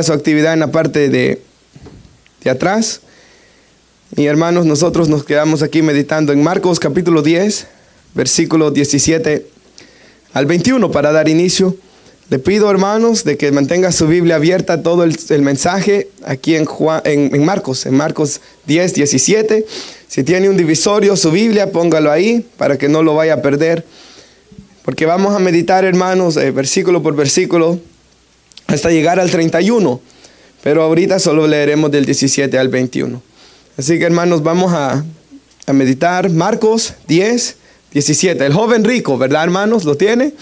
Su actividad en la parte de atrás. Y hermanos, nosotros nos quedamos aquí meditando en Marcos capítulo 10, versículo 17 al 21 para dar inicio. Le pido, hermanos, de que mantenga su Biblia abierta todo el mensaje aquí en Marcos 10, 17. Si tiene un divisorio, su Biblia, póngalo ahí para que no lo vaya a perder. Porque vamos a meditar, hermanos, versículo por versículo, hasta llegar al 31. Pero ahorita solo leeremos del 17 al 21. Así que, hermanos, vamos a meditar Marcos 10, 17. El joven rico, ¿verdad, hermanos? ¿Lo tiene?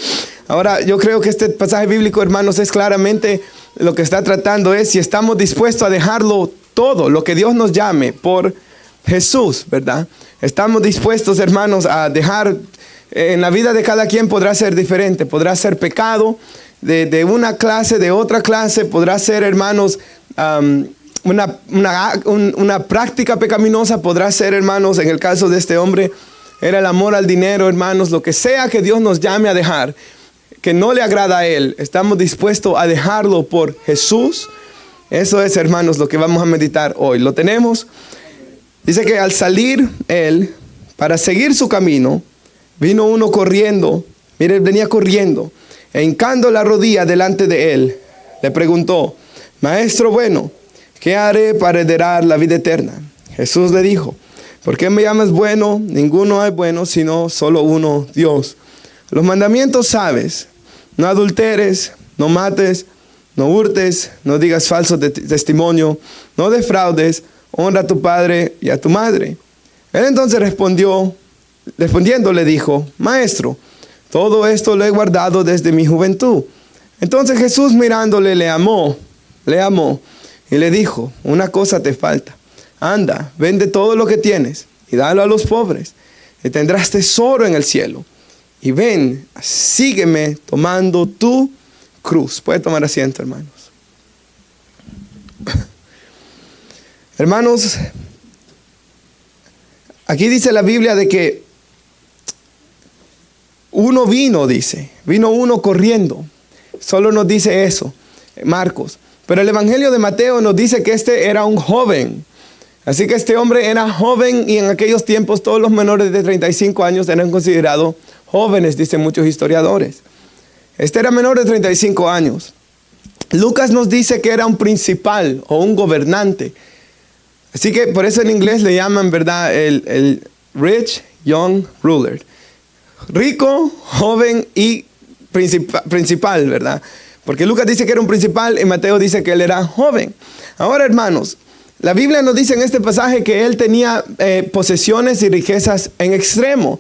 Ahora, yo creo que este pasaje bíblico, hermanos, es claramente lo que está tratando es si estamos dispuestos a dejarlo todo, lo que Dios nos llame por Jesús, ¿verdad? Estamos dispuestos, hermanos, a dejar, en la vida de cada quien podrá ser diferente, podrá ser pecado de una clase, de otra clase, podrá ser, hermanos, una práctica pecaminosa, podrá ser, hermanos, en el caso de este hombre, era el amor al dinero, hermanos, lo que sea que Dios nos llame a dejar, que no le agrada a Él, estamos dispuestos a dejarlo por Jesús. Eso es, hermanos, lo que vamos a meditar hoy. ¿Lo tenemos? Dice que al salir Él, para seguir su camino, vino uno corriendo, mire, venía corriendo, e hincando la rodilla delante de Él, le preguntó: Maestro bueno, ¿qué haré para heredar la vida eterna? Jesús le dijo: ¿por qué me llamas bueno? Ninguno hay bueno, sino solo uno, Dios. Los mandamientos sabes: no adulteres, no mates, no hurtes, no digas falso testimonio, no defraudes, honra a tu padre y a tu madre. Él entonces respondiendo le dijo: Maestro, todo esto lo he guardado desde mi juventud. Entonces Jesús, mirándole, le amó y le dijo: una cosa te falta. Anda, vende todo lo que tienes y dalo a los pobres, y tendrás tesoro en el cielo. Y ven, sígueme tomando tu cruz. Puede tomar asiento, hermanos. Hermanos, aquí dice la Biblia de que vino uno corriendo. Solo nos dice eso, Marcos. Pero el Evangelio de Mateo nos dice que este era un joven. Así que este hombre era joven, y en aquellos tiempos todos los menores de 35 años eran considerados jóvenes, dicen muchos historiadores. Este era menor de 35 años. Lucas nos dice que era un principal o un gobernante. Así que por eso en inglés le llaman, ¿verdad?, el rich young ruler. Rico, joven y principal, ¿verdad? Porque Lucas dice que era un principal y Mateo dice que él era joven. Ahora, hermanos, la Biblia nos dice en este pasaje que él tenía posesiones y riquezas en extremo.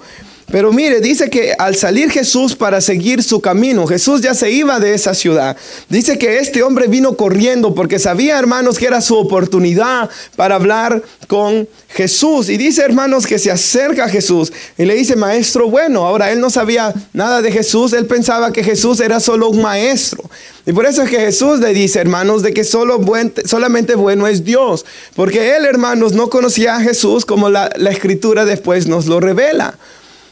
Pero mire, dice que al salir Jesús para seguir su camino, Jesús ya se iba de esa ciudad. Dice que este hombre vino corriendo porque sabía, hermanos, que era su oportunidad para hablar con Jesús. Y dice, hermanos, que se acerca a Jesús y le dice: Maestro bueno. Ahora, él no sabía nada de Jesús. Él pensaba que Jesús era solo un maestro. Y por eso es que Jesús le dice, hermanos, de que solamente bueno es Dios. Porque él, hermanos, no conocía a Jesús como la Escritura después nos lo revela.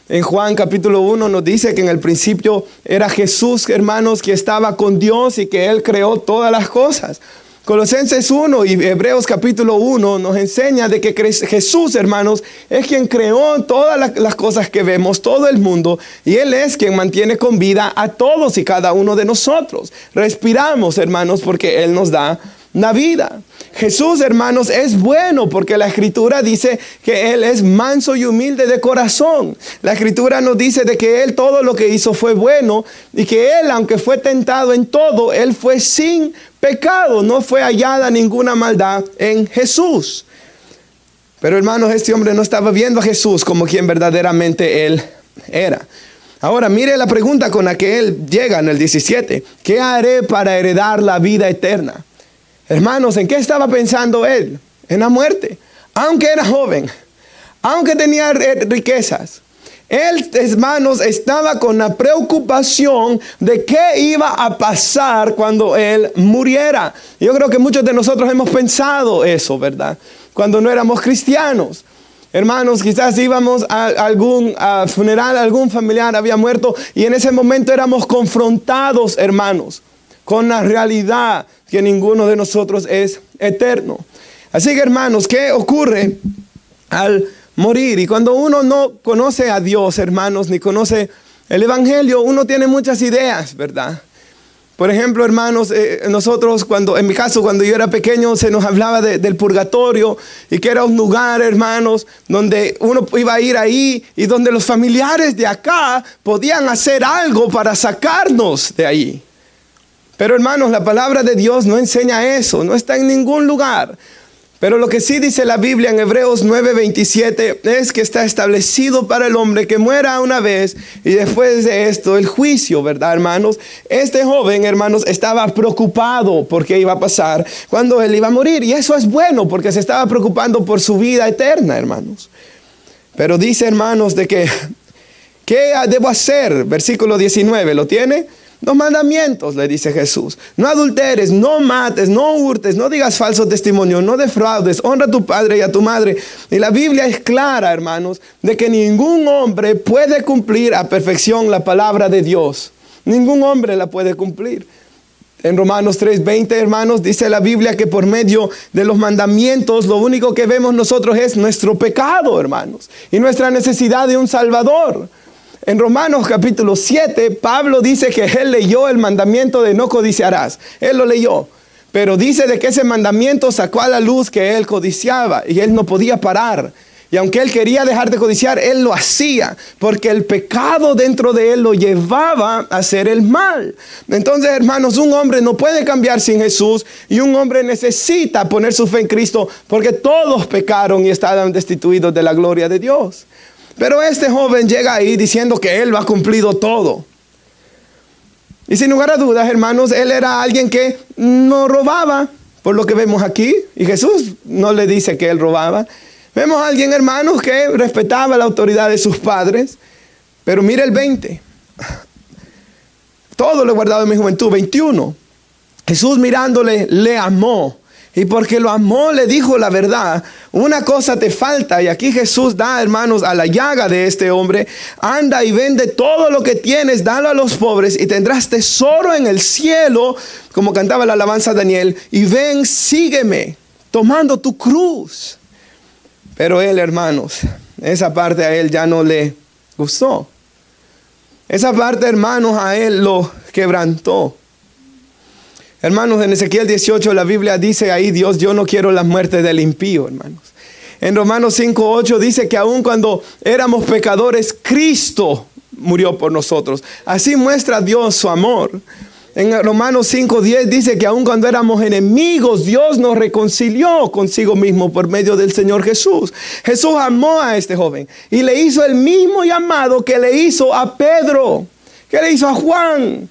En Juan capítulo 1 nos dice que en el principio era Jesús, hermanos, que estaba con Dios y que Él creó todas las cosas. Colosenses 1 y Hebreos capítulo 1 nos enseña de que Jesús, hermanos, es quien creó todas las cosas que vemos, todo el mundo. Y Él es quien mantiene con vida a todos y cada uno de nosotros. Respiramos, hermanos, porque Él nos da la vida. Jesús, hermanos, es bueno porque la Escritura dice que Él es manso y humilde de corazón. La Escritura nos dice de que Él todo lo que hizo fue bueno, y que Él, aunque fue tentado en todo, Él fue sin pecado. No fue hallada ninguna maldad en Jesús. Pero, hermanos, este hombre no estaba viendo a Jesús como quien verdaderamente Él era. Ahora, mire la pregunta con la que Él llega en el 17. ¿Qué haré para heredar la vida eterna? Hermanos, ¿en qué estaba pensando él? En la muerte. Aunque era joven, aunque tenía riquezas, él, hermanos, estaba con la preocupación de qué iba a pasar cuando él muriera. Yo creo que muchos de nosotros hemos pensado eso, ¿verdad? Cuando no éramos cristianos. Hermanos, quizás íbamos a algún funeral, algún familiar había muerto, y en ese momento éramos confrontados, hermanos, con la realidad que ninguno de nosotros es eterno. Así que hermanos, ¿qué ocurre al morir? Y cuando uno no conoce a Dios, hermanos, ni conoce el Evangelio, uno tiene muchas ideas, ¿verdad? Por ejemplo, hermanos, nosotros en mi caso, cuando yo era pequeño, se nos hablaba del purgatorio y que era un lugar, hermanos, donde uno iba a ir ahí y donde los familiares de acá podían hacer algo para sacarnos de ahí. Pero hermanos, la palabra de Dios no enseña eso, no está en ningún lugar. Pero lo que sí dice la Biblia en Hebreos 9:27 es que está establecido para el hombre que muera una vez y después de esto el juicio, ¿verdad, hermanos? Este joven, hermanos, estaba preocupado por qué iba a pasar cuando él iba a morir. Y eso es bueno porque se estaba preocupando por su vida eterna, hermanos. Pero dice, hermanos, de que, ¿qué debo hacer? Versículo 19, ¿lo tiene? Los mandamientos, le dice Jesús. No adulteres, no mates, no hurtes, no digas falso testimonio, no defraudes, honra a tu padre y a tu madre. Y la Biblia es clara, hermanos, de que ningún hombre puede cumplir a perfección la palabra de Dios. Ningún hombre la puede cumplir. En Romanos 3:20, hermanos, dice la Biblia que por medio de los mandamientos lo único que vemos nosotros es nuestro pecado, hermanos, y nuestra necesidad de un Salvador. En Romanos capítulo 7, Pablo dice que él leyó el mandamiento de no codiciarás. Él lo leyó. Pero dice de que ese mandamiento sacó a la luz que él codiciaba y él no podía parar. Y aunque él quería dejar de codiciar, él lo hacía porque el pecado dentro de él lo llevaba a hacer el mal. Entonces, hermanos, un hombre no puede cambiar sin Jesús y un hombre necesita poner su fe en Cristo porque todos pecaron y estaban destituidos de la gloria de Dios. Pero este joven llega ahí diciendo que él lo ha cumplido todo. Y sin lugar a dudas, hermanos, él era alguien que no robaba, por lo que vemos aquí. Y Jesús no le dice que él robaba. Vemos a alguien, hermanos, que respetaba la autoridad de sus padres. Pero mire el 20. Todo lo he guardado en mi juventud. 21. Jesús mirándole, le amó. Y porque lo amó, le dijo la verdad. Una cosa te falta. Y aquí Jesús da, hermanos, a la llaga de este hombre. Anda y vende todo lo que tienes, dalo a los pobres y tendrás tesoro en el cielo, como cantaba la alabanza Daniel. Y ven, sígueme, tomando tu cruz. Pero él, hermanos, esa parte a él ya no le gustó. Esa parte, hermanos, a él lo quebrantó. Hermanos, en Ezequiel 18 la Biblia dice ahí, Dios, yo no quiero la muerte del impío, hermanos. En Romanos 5:8 dice que aun cuando éramos pecadores, Cristo murió por nosotros. Así muestra Dios su amor. En Romanos 5:10 dice que aun cuando éramos enemigos, Dios nos reconcilió consigo mismo por medio del Señor Jesús. Jesús amó a este joven y le hizo el mismo llamado que le hizo a Pedro, que le hizo a Juan,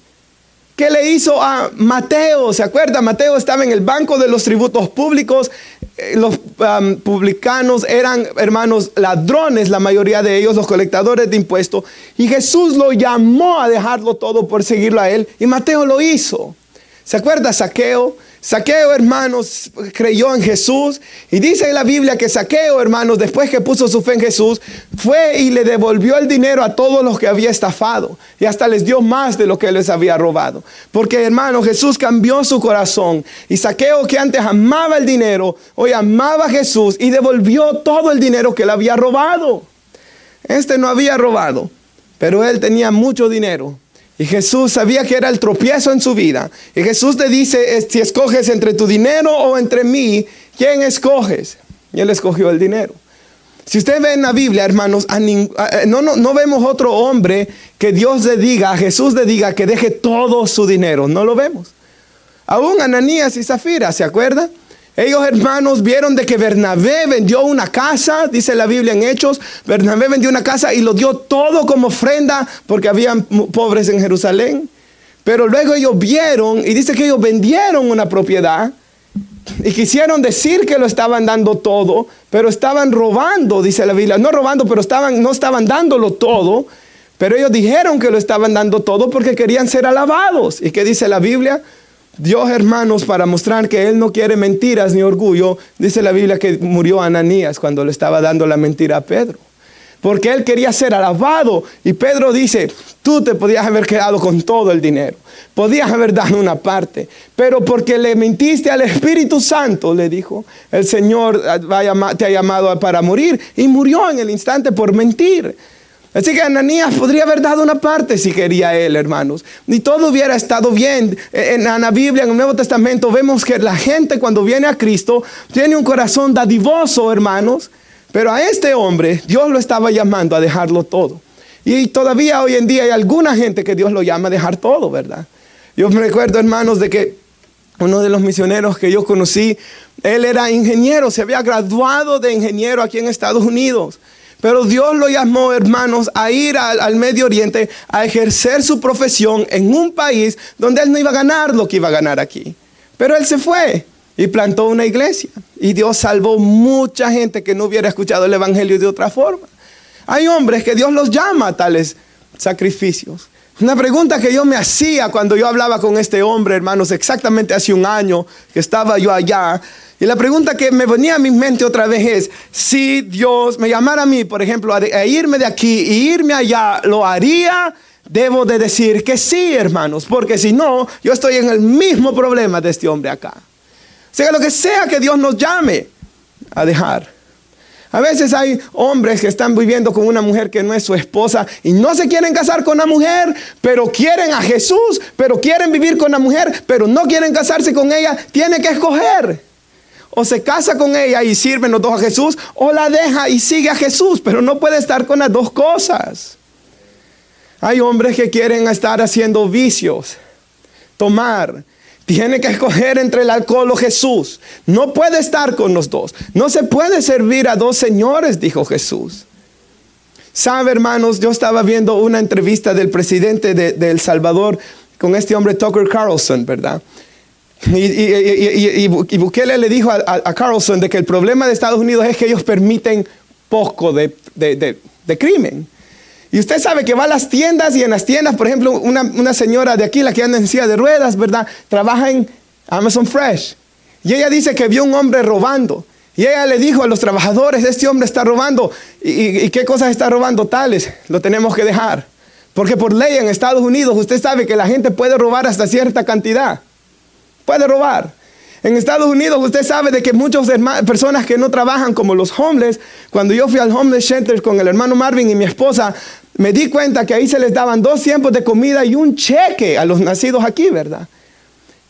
que le hizo a Mateo. ¿Se acuerda? Mateo estaba en el banco de los tributos públicos. Los publicanos eran, hermanos, ladrones, la mayoría de ellos, los colectadores de impuestos. Y Jesús lo llamó a dejarlo todo por seguirlo a él. Y Mateo lo hizo. ¿Se acuerda Zaqueo? Zaqueo, hermanos, creyó en Jesús. Y dice en la Biblia que Zaqueo, hermanos, después que puso su fe en Jesús, fue y le devolvió el dinero a todos los que había estafado. Y hasta les dio más de lo que les había robado. Porque, hermanos, Jesús cambió su corazón. Y Zaqueo, que antes amaba el dinero, hoy amaba a Jesús y devolvió todo el dinero que le había robado. Este no había robado, pero él tenía mucho dinero. Y Jesús sabía que era el tropiezo en su vida. Y Jesús le dice, si escoges entre tu dinero o entre mí, ¿quién escoges? Y él escogió el dinero. Si usted ve en la Biblia, hermanos, no vemos otro hombre que Dios le diga, a Jesús le diga que deje todo su dinero. No lo vemos. Aún Ananías y Zafira, ¿se acuerda? Ellos, hermanos, vieron de que Bernabé vendió una casa, dice la Biblia en Hechos. Bernabé vendió una casa y lo dio todo como ofrenda porque habían pobres en Jerusalén. Pero luego ellos vieron y dice que ellos vendieron una propiedad y quisieron decir que lo estaban dando todo, pero estaban robando, dice la Biblia. No robando, pero no estaban dándolo todo, pero ellos dijeron que lo estaban dando todo porque querían ser alabados. ¿Y qué dice la Biblia? Dios, hermanos, para mostrar que Él no quiere mentiras ni orgullo, dice la Biblia que murió Ananías cuando le estaba dando la mentira a Pedro. porque él quería ser alabado. Y Pedro dice, tú te podías haber quedado con todo el dinero, podías haber dado una parte, pero porque le mentiste al Espíritu Santo, le dijo, el Señor te ha llamado para morir. Y murió en el instante por mentir. Así que Ananías podría haber dado una parte si quería él, hermanos. Y todo hubiera estado bien. En la Biblia, en el Nuevo Testamento, vemos que la gente cuando viene a Cristo tiene un corazón dadivoso, hermanos. Pero a este hombre Dios lo estaba llamando a dejarlo todo. Y todavía hoy en día hay alguna gente que Dios lo llama a dejar todo, ¿verdad? Yo me recuerdo, hermanos, de que uno de los misioneros que yo conocí, él era ingeniero, se había graduado de ingeniero aquí en Estados Unidos. Pero Dios lo llamó, hermanos, a ir al Medio Oriente a ejercer su profesión en un país donde él no iba a ganar lo que iba a ganar aquí. Pero él se fue y plantó una iglesia. Y Dios salvó mucha gente que no hubiera escuchado el evangelio de otra forma. Hay hombres que Dios los llama a tales sacrificios. Una pregunta que yo me hacía cuando yo hablaba con este hombre, hermanos, exactamente hace un año que estaba yo allá. Y la pregunta que me venía a mi mente otra vez es, si Dios me llamara a mí, por ejemplo, a irme de aquí y irme allá, ¿lo haría? Debo de decir que sí, hermanos, porque si no, yo estoy en el mismo problema de este hombre acá. Lo que sea que Dios nos llame a dejar. A veces hay hombres que están viviendo con una mujer que no es su esposa y no se quieren casar con la mujer, pero quieren a Jesús, pero quieren vivir con la mujer, pero no quieren casarse con ella. Tiene que escoger. O se casa con ella y sirven los dos a Jesús, o la deja y sigue a Jesús, pero no puede estar con las dos cosas. Hay hombres que quieren estar haciendo vicios, tomar. Tiene que escoger entre el alcohol o Jesús. No puede estar con los dos. No se puede servir a dos señores, dijo Jesús. Sabe, hermanos, yo estaba viendo una entrevista del presidente de El Salvador con este hombre Tucker Carlson, ¿verdad? Y Bukele le dijo a Carlson de que el problema de Estados Unidos es que ellos permiten poco de crimen. Y usted sabe que va a las tiendas y en las tiendas, por ejemplo, una señora de aquí, la que anda en silla de ruedas, ¿verdad? Trabaja en Amazon Fresh. Y ella dice que vio un hombre robando. Y ella le dijo a los trabajadores, este hombre está robando. ¿Y qué cosas está robando? Tales, lo tenemos que dejar. Porque por ley en Estados Unidos usted sabe que la gente puede robar hasta cierta cantidad. Puede robar. En Estados Unidos usted sabe de que muchas personas que no trabajan como los homeless, cuando yo fui al homeless shelter con el hermano Marvin y mi esposa, me di cuenta que ahí se les daban 2 tiempos de comida y un cheque a los nacidos aquí, ¿verdad?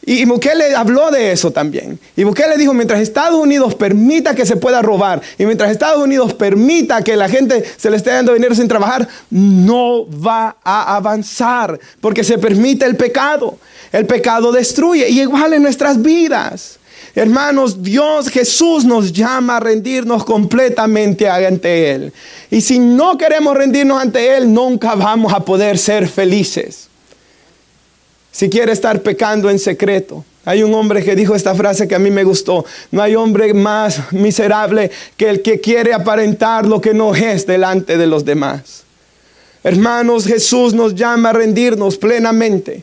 Y Bukele habló de eso también. Y Bukele dijo, mientras Estados Unidos permita que se pueda robar, y mientras Estados Unidos permita que la gente se le esté dando dinero sin trabajar, no va a avanzar, porque se permite el pecado. El pecado destruye, y igual en nuestras vidas. Hermanos, Dios, Jesús nos llama a rendirnos completamente ante Él. Y si no queremos rendirnos ante Él, nunca vamos a poder ser felices. Si quiere estar pecando en secreto. Hay un hombre que dijo esta frase que a mí me gustó. No hay hombre más miserable que el que quiere aparentar lo que no es delante de los demás. Hermanos, Jesús nos llama a rendirnos plenamente.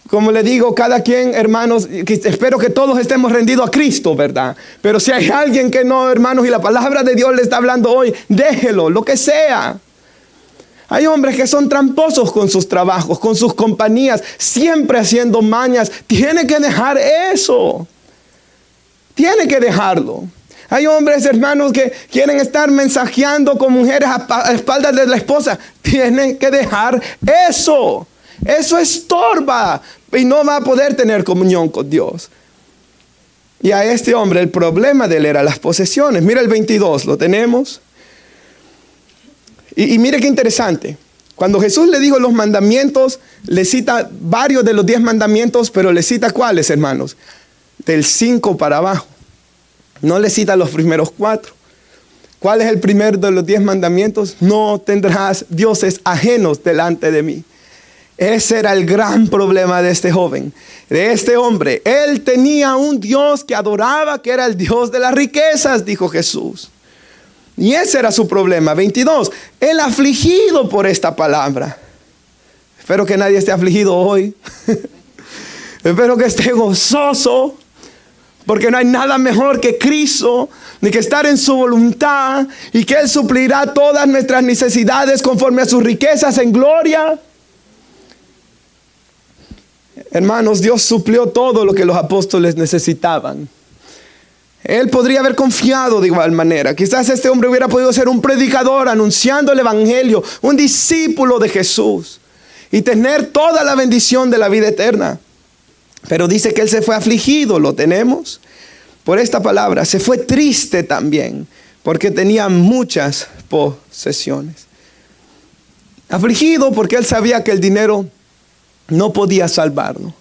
Como le digo, cada quien, hermanos, espero que todos estemos rendidos a Cristo, ¿verdad? Pero si hay alguien que no, hermanos, y la palabra de Dios le está hablando hoy, déjelo, lo que sea. Hay hombres que son tramposos con sus trabajos, con sus compañías, siempre haciendo mañas. Tiene que dejar eso. Tiene que dejarlo. Hay hombres, hermanos, que quieren estar mensajeando con mujeres a espaldas de la esposa. Tienen que dejar eso. Eso estorba y no va a poder tener comunión con Dios. Y a este hombre el problema de él era las posesiones. Mira el 22, ¿lo tenemos? Y mire qué interesante. Cuando Jesús le dijo los mandamientos, le cita varios de los 10 mandamientos, pero le cita ¿cuáles, hermanos? Del 5 para abajo. No le cita los primeros 4. ¿Cuál es el primero de los 10 mandamientos? No tendrás dioses ajenos delante de mí. Ese era el gran problema de este joven, de este hombre. Él tenía un Dios que adoraba, que era el Dios de las riquezas, dijo Jesús. Y ese era su problema. 22. Él afligido por esta palabra. Espero que nadie esté afligido hoy. Espero que esté gozoso. Porque no hay nada mejor que Cristo, ni que estar en su voluntad y que Él suplirá todas nuestras necesidades conforme a sus riquezas en gloria. Hermanos, Dios suplió todo lo que los apóstoles necesitaban. Él podría haber confiado de igual manera. Quizás este hombre hubiera podido ser un predicador anunciando el evangelio, un discípulo de Jesús y tener toda la bendición de la vida eterna. Pero dice que él se fue afligido, lo tenemos por esta palabra. Se fue triste también porque tenía muchas posesiones. Afligido porque él sabía que el dinero no podía salvarlo.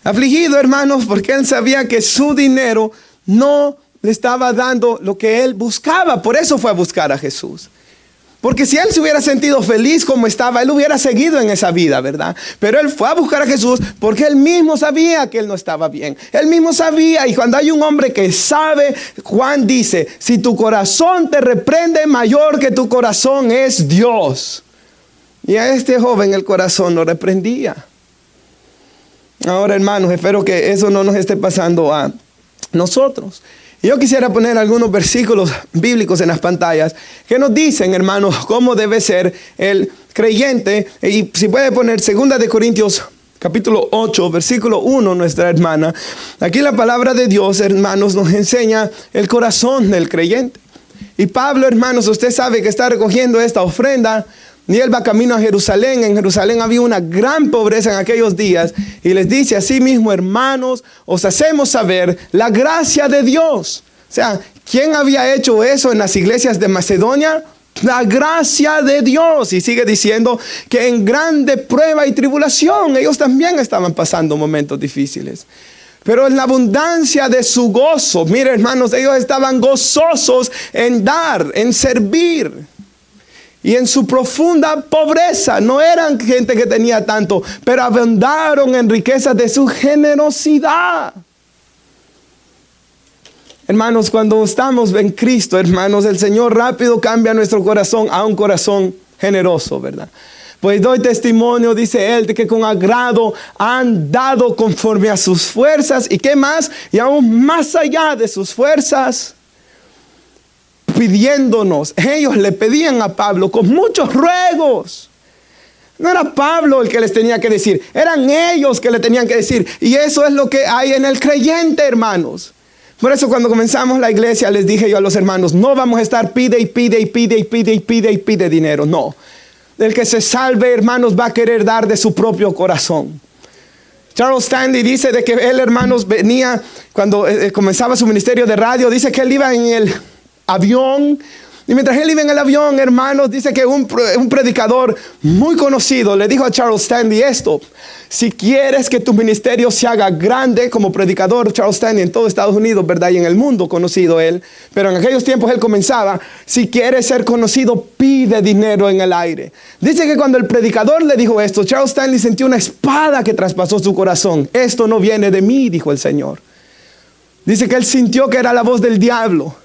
Afligido, hermanos, porque él sabía que su dinero no le estaba dando lo que él buscaba. Por eso fue a buscar a Jesús. Porque si él se hubiera sentido feliz como estaba, él hubiera seguido en esa vida, ¿verdad? Pero él fue a buscar a Jesús porque él mismo sabía que él no estaba bien. Él mismo sabía, y cuando hay un hombre que sabe, Juan dice, si tu corazón te reprende, mayor que tu corazón es Dios. Y a este joven el corazón lo reprendía. Ahora, hermanos, espero que eso no nos esté pasando a nosotros. Yo quisiera poner algunos versículos bíblicos en las pantallas que nos dicen, hermanos, cómo debe ser el creyente. Y si puede poner 2 de Corintios capítulo 8, versículo 1, nuestra hermana. Aquí la palabra de Dios, hermanos, nos enseña el corazón del creyente. Y Pablo, hermanos, usted sabe que está recogiendo esta ofrenda. Y él va camino a Jerusalén. En Jerusalén había una gran pobreza en aquellos días. Y les dice así mismo, hermanos, os hacemos saber la gracia de Dios. O sea, ¿quién había hecho eso en las iglesias de Macedonia? La gracia de Dios. Y sigue diciendo que en grande prueba y tribulación ellos también estaban pasando momentos difíciles. Pero en la abundancia de su gozo, mire, hermanos, ellos estaban gozosos en dar, en servir. Y en su profunda pobreza, no eran gente que tenía tanto, pero abundaron en riquezas de su generosidad. Hermanos, cuando estamos en Cristo, hermanos, el Señor rápido cambia nuestro corazón a un corazón generoso, ¿verdad? Pues doy testimonio, dice él, de que con agrado han dado conforme a sus fuerzas. ¿Y qué más? Y aún más allá de sus fuerzas, pidiéndonos. Ellos le pedían a Pablo con muchos ruegos. No era Pablo el que les tenía que decir, eran ellos que le tenían que decir. Y eso es lo que hay en el creyente, hermanos. Por eso cuando comenzamos la iglesia les dije yo a los hermanos, no vamos a estar pide y pide y pide y pide y pide y pide dinero. No. El que se salve, hermanos, va a querer dar de su propio corazón. Charles Stanley dice de que él, hermanos, venía cuando comenzaba su ministerio de radio, dice que él iba en el avión. Y mientras él iba en el avión, hermanos, dice que un predicador muy conocido le dijo a Charles Stanley esto: si quieres que tu ministerio se haga grande como predicador, Charles Stanley en todo Estados Unidos, ¿verdad? Y en el mundo conocido él, pero en aquellos tiempos él comenzaba, si quieres ser conocido, pide dinero en el aire. Dice que cuando el predicador le dijo esto, Charles Stanley sintió una espada que traspasó su corazón. Esto no viene de mí, dijo el Señor. Dice que él sintió que era la voz del diablo.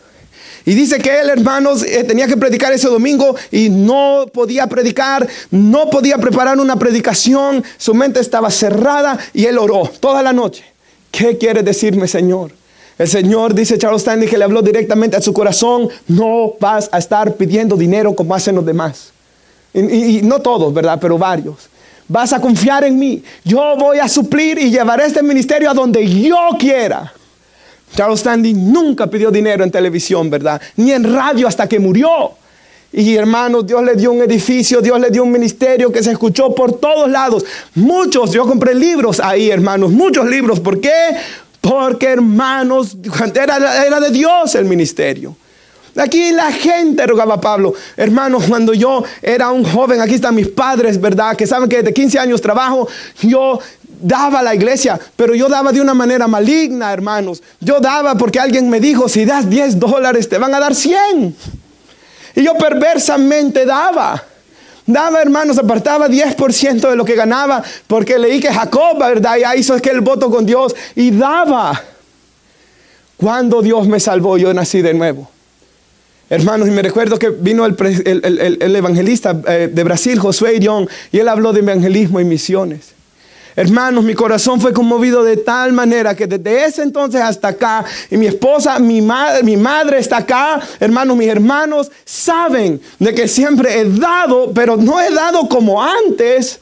Y dice que él, hermanos, tenía que predicar ese domingo y no podía predicar, no podía preparar una predicación. Su mente estaba cerrada y él oró toda la noche. ¿Qué quiere decirme, Señor? El Señor, dice Charles Stanley, que le habló directamente a su corazón: no vas a estar pidiendo dinero como hacen los demás. Y no todos, ¿verdad? Pero varios. Vas a confiar en mí. Yo voy a suplir y llevaré este ministerio a donde yo quiera. Charles Stanley nunca pidió dinero en televisión, ¿verdad? Ni en radio hasta que murió. Y hermanos, Dios le dio un edificio, Dios le dio un ministerio que se escuchó por todos lados. Muchos, yo compré libros ahí, hermanos, muchos libros. ¿Por qué? Porque, hermanos, era de Dios el ministerio. Aquí la gente rogaba a Pablo. Hermanos, cuando yo era un joven, aquí están mis padres, ¿verdad? Que saben que desde 15 años trabajo, yo daba a la iglesia, pero yo daba de una manera maligna, hermanos. Yo daba porque alguien me dijo, si das $10 te van a dar 100. Y yo perversamente daba, hermanos, apartaba 10% de lo que ganaba, porque leí que Jacob, ¿verdad? Ya hizo aquel voto con Dios y daba. Cuando Dios me salvó, yo nací de nuevo. Hermanos, y me recuerdo que vino el evangelista de Brasil, Josué Irión, y él habló de evangelismo y misiones. Hermanos, mi corazón fue conmovido de tal manera que desde ese entonces hasta acá, y mi esposa, mi madre está acá, hermanos, mis hermanos saben de que siempre he dado, pero no he dado como antes,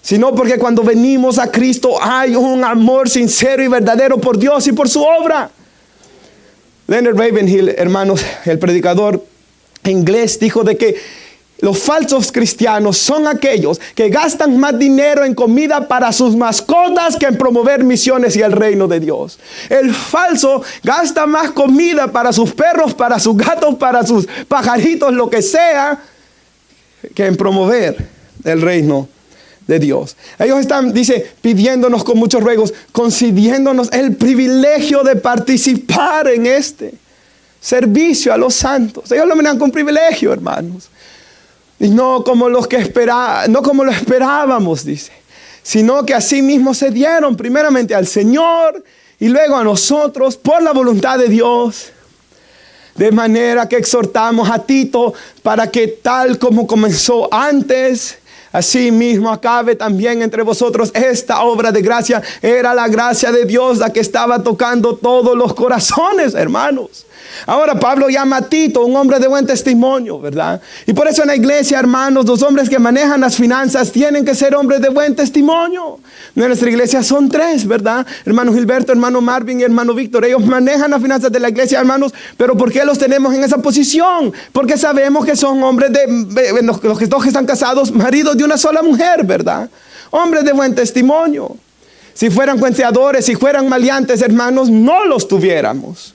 sino porque cuando venimos a Cristo hay un amor sincero y verdadero por Dios y por su obra. Leonard Ravenhill, hermanos, el predicador inglés, dijo de que los falsos cristianos son aquellos que gastan más dinero en comida para sus mascotas que en promover misiones y el reino de Dios. El falso gasta más comida para sus perros, para sus gatos, para sus pajaritos, lo que sea, que en promover el reino de Dios. Ellos están, dice, pidiéndonos con muchos ruegos, concediéndonos el privilegio de participar en este servicio a los santos. Ellos lo miran con privilegio, hermanos. Y no como lo esperábamos, dice, sino que así mismo se dieron primeramente al Señor y luego a nosotros por la voluntad de Dios. De manera que exhortamos a Tito para que tal como comenzó antes, así mismo acabe también entre vosotros esta obra de gracia. Era la gracia de Dios la que estaba tocando todos los corazones, hermanos. Ahora Pablo llama a Tito un hombre de buen testimonio, ¿verdad? Y por eso en la iglesia, hermanos, los hombres que manejan las finanzas tienen que ser hombres de buen testimonio. En nuestra iglesia son 3, ¿verdad? Hermano Gilberto, hermano Marvin y hermano Víctor. Ellos manejan las finanzas de la iglesia, hermanos. Pero ¿por qué los tenemos en esa posición? Porque sabemos que son hombres los dos que están casados, maridos de una sola mujer, ¿verdad? Hombres de buen testimonio. Si fueran cuenteadores, si fueran maleantes, hermanos, no los tuviéramos.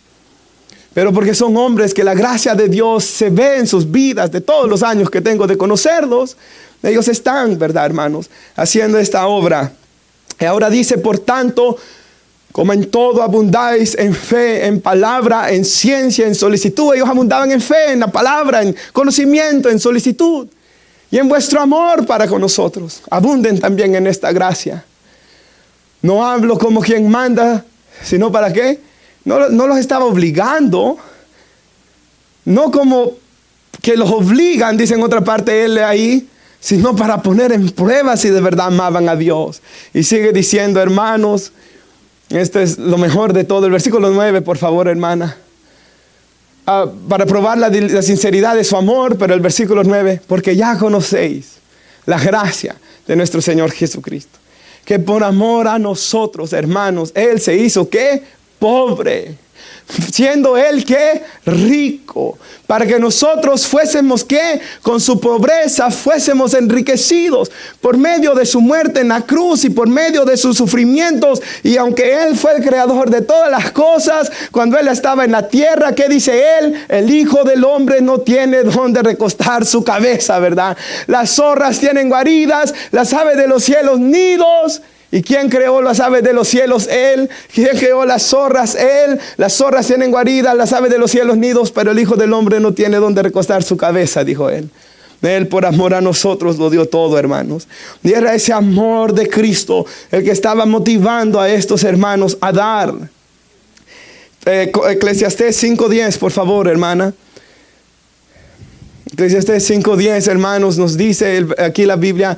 Pero porque son hombres que la gracia de Dios se ve en sus vidas de todos los años que tengo de conocerlos, ellos están, ¿verdad, hermanos?, haciendo esta obra. Y ahora dice, por tanto, como en todo abundáis en fe, en palabra, en ciencia, en solicitud. Ellos abundaban en fe, en la palabra, en conocimiento, en solicitud. Y en vuestro amor para con nosotros. Abunden también en esta gracia. No hablo como quien manda, sino para qué. No los estaba obligando, no como que los obligan, dice en otra parte él ahí, sino para poner en prueba si de verdad amaban a Dios. Y sigue diciendo, hermanos, esto es lo mejor de todo. El versículo 9, por favor, hermana. Para probar la sinceridad de su amor, pero el versículo 9, porque ya conocéis la gracia de nuestro Señor Jesucristo, que por amor a nosotros, hermanos, Él se hizo, ¿qué? Pobre, siendo Él que rico, para que nosotros fuésemos que con su pobreza fuésemos enriquecidos por medio de su muerte en la cruz y por medio de sus sufrimientos. Y aunque Él fue el creador de todas las cosas, cuando Él estaba en la tierra, ¿qué dice Él? El Hijo del Hombre no tiene donde recostar su cabeza, ¿verdad? Las zorras tienen guaridas, las aves de los cielos nidos. ¿Y quién creó las aves de los cielos? Él. ¿Quién creó las zorras? Él. Las zorras tienen guaridas, las aves de los cielos nidos, pero el Hijo del Hombre no tiene donde recostar su cabeza, dijo Él. Él por amor a nosotros lo dio todo, hermanos. Y era ese amor de Cristo el que estaba motivando a estos hermanos a dar. Eclesiastés 5:10, por favor, hermana. Eclesiastés 5:10, hermanos, nos dice aquí la Biblia,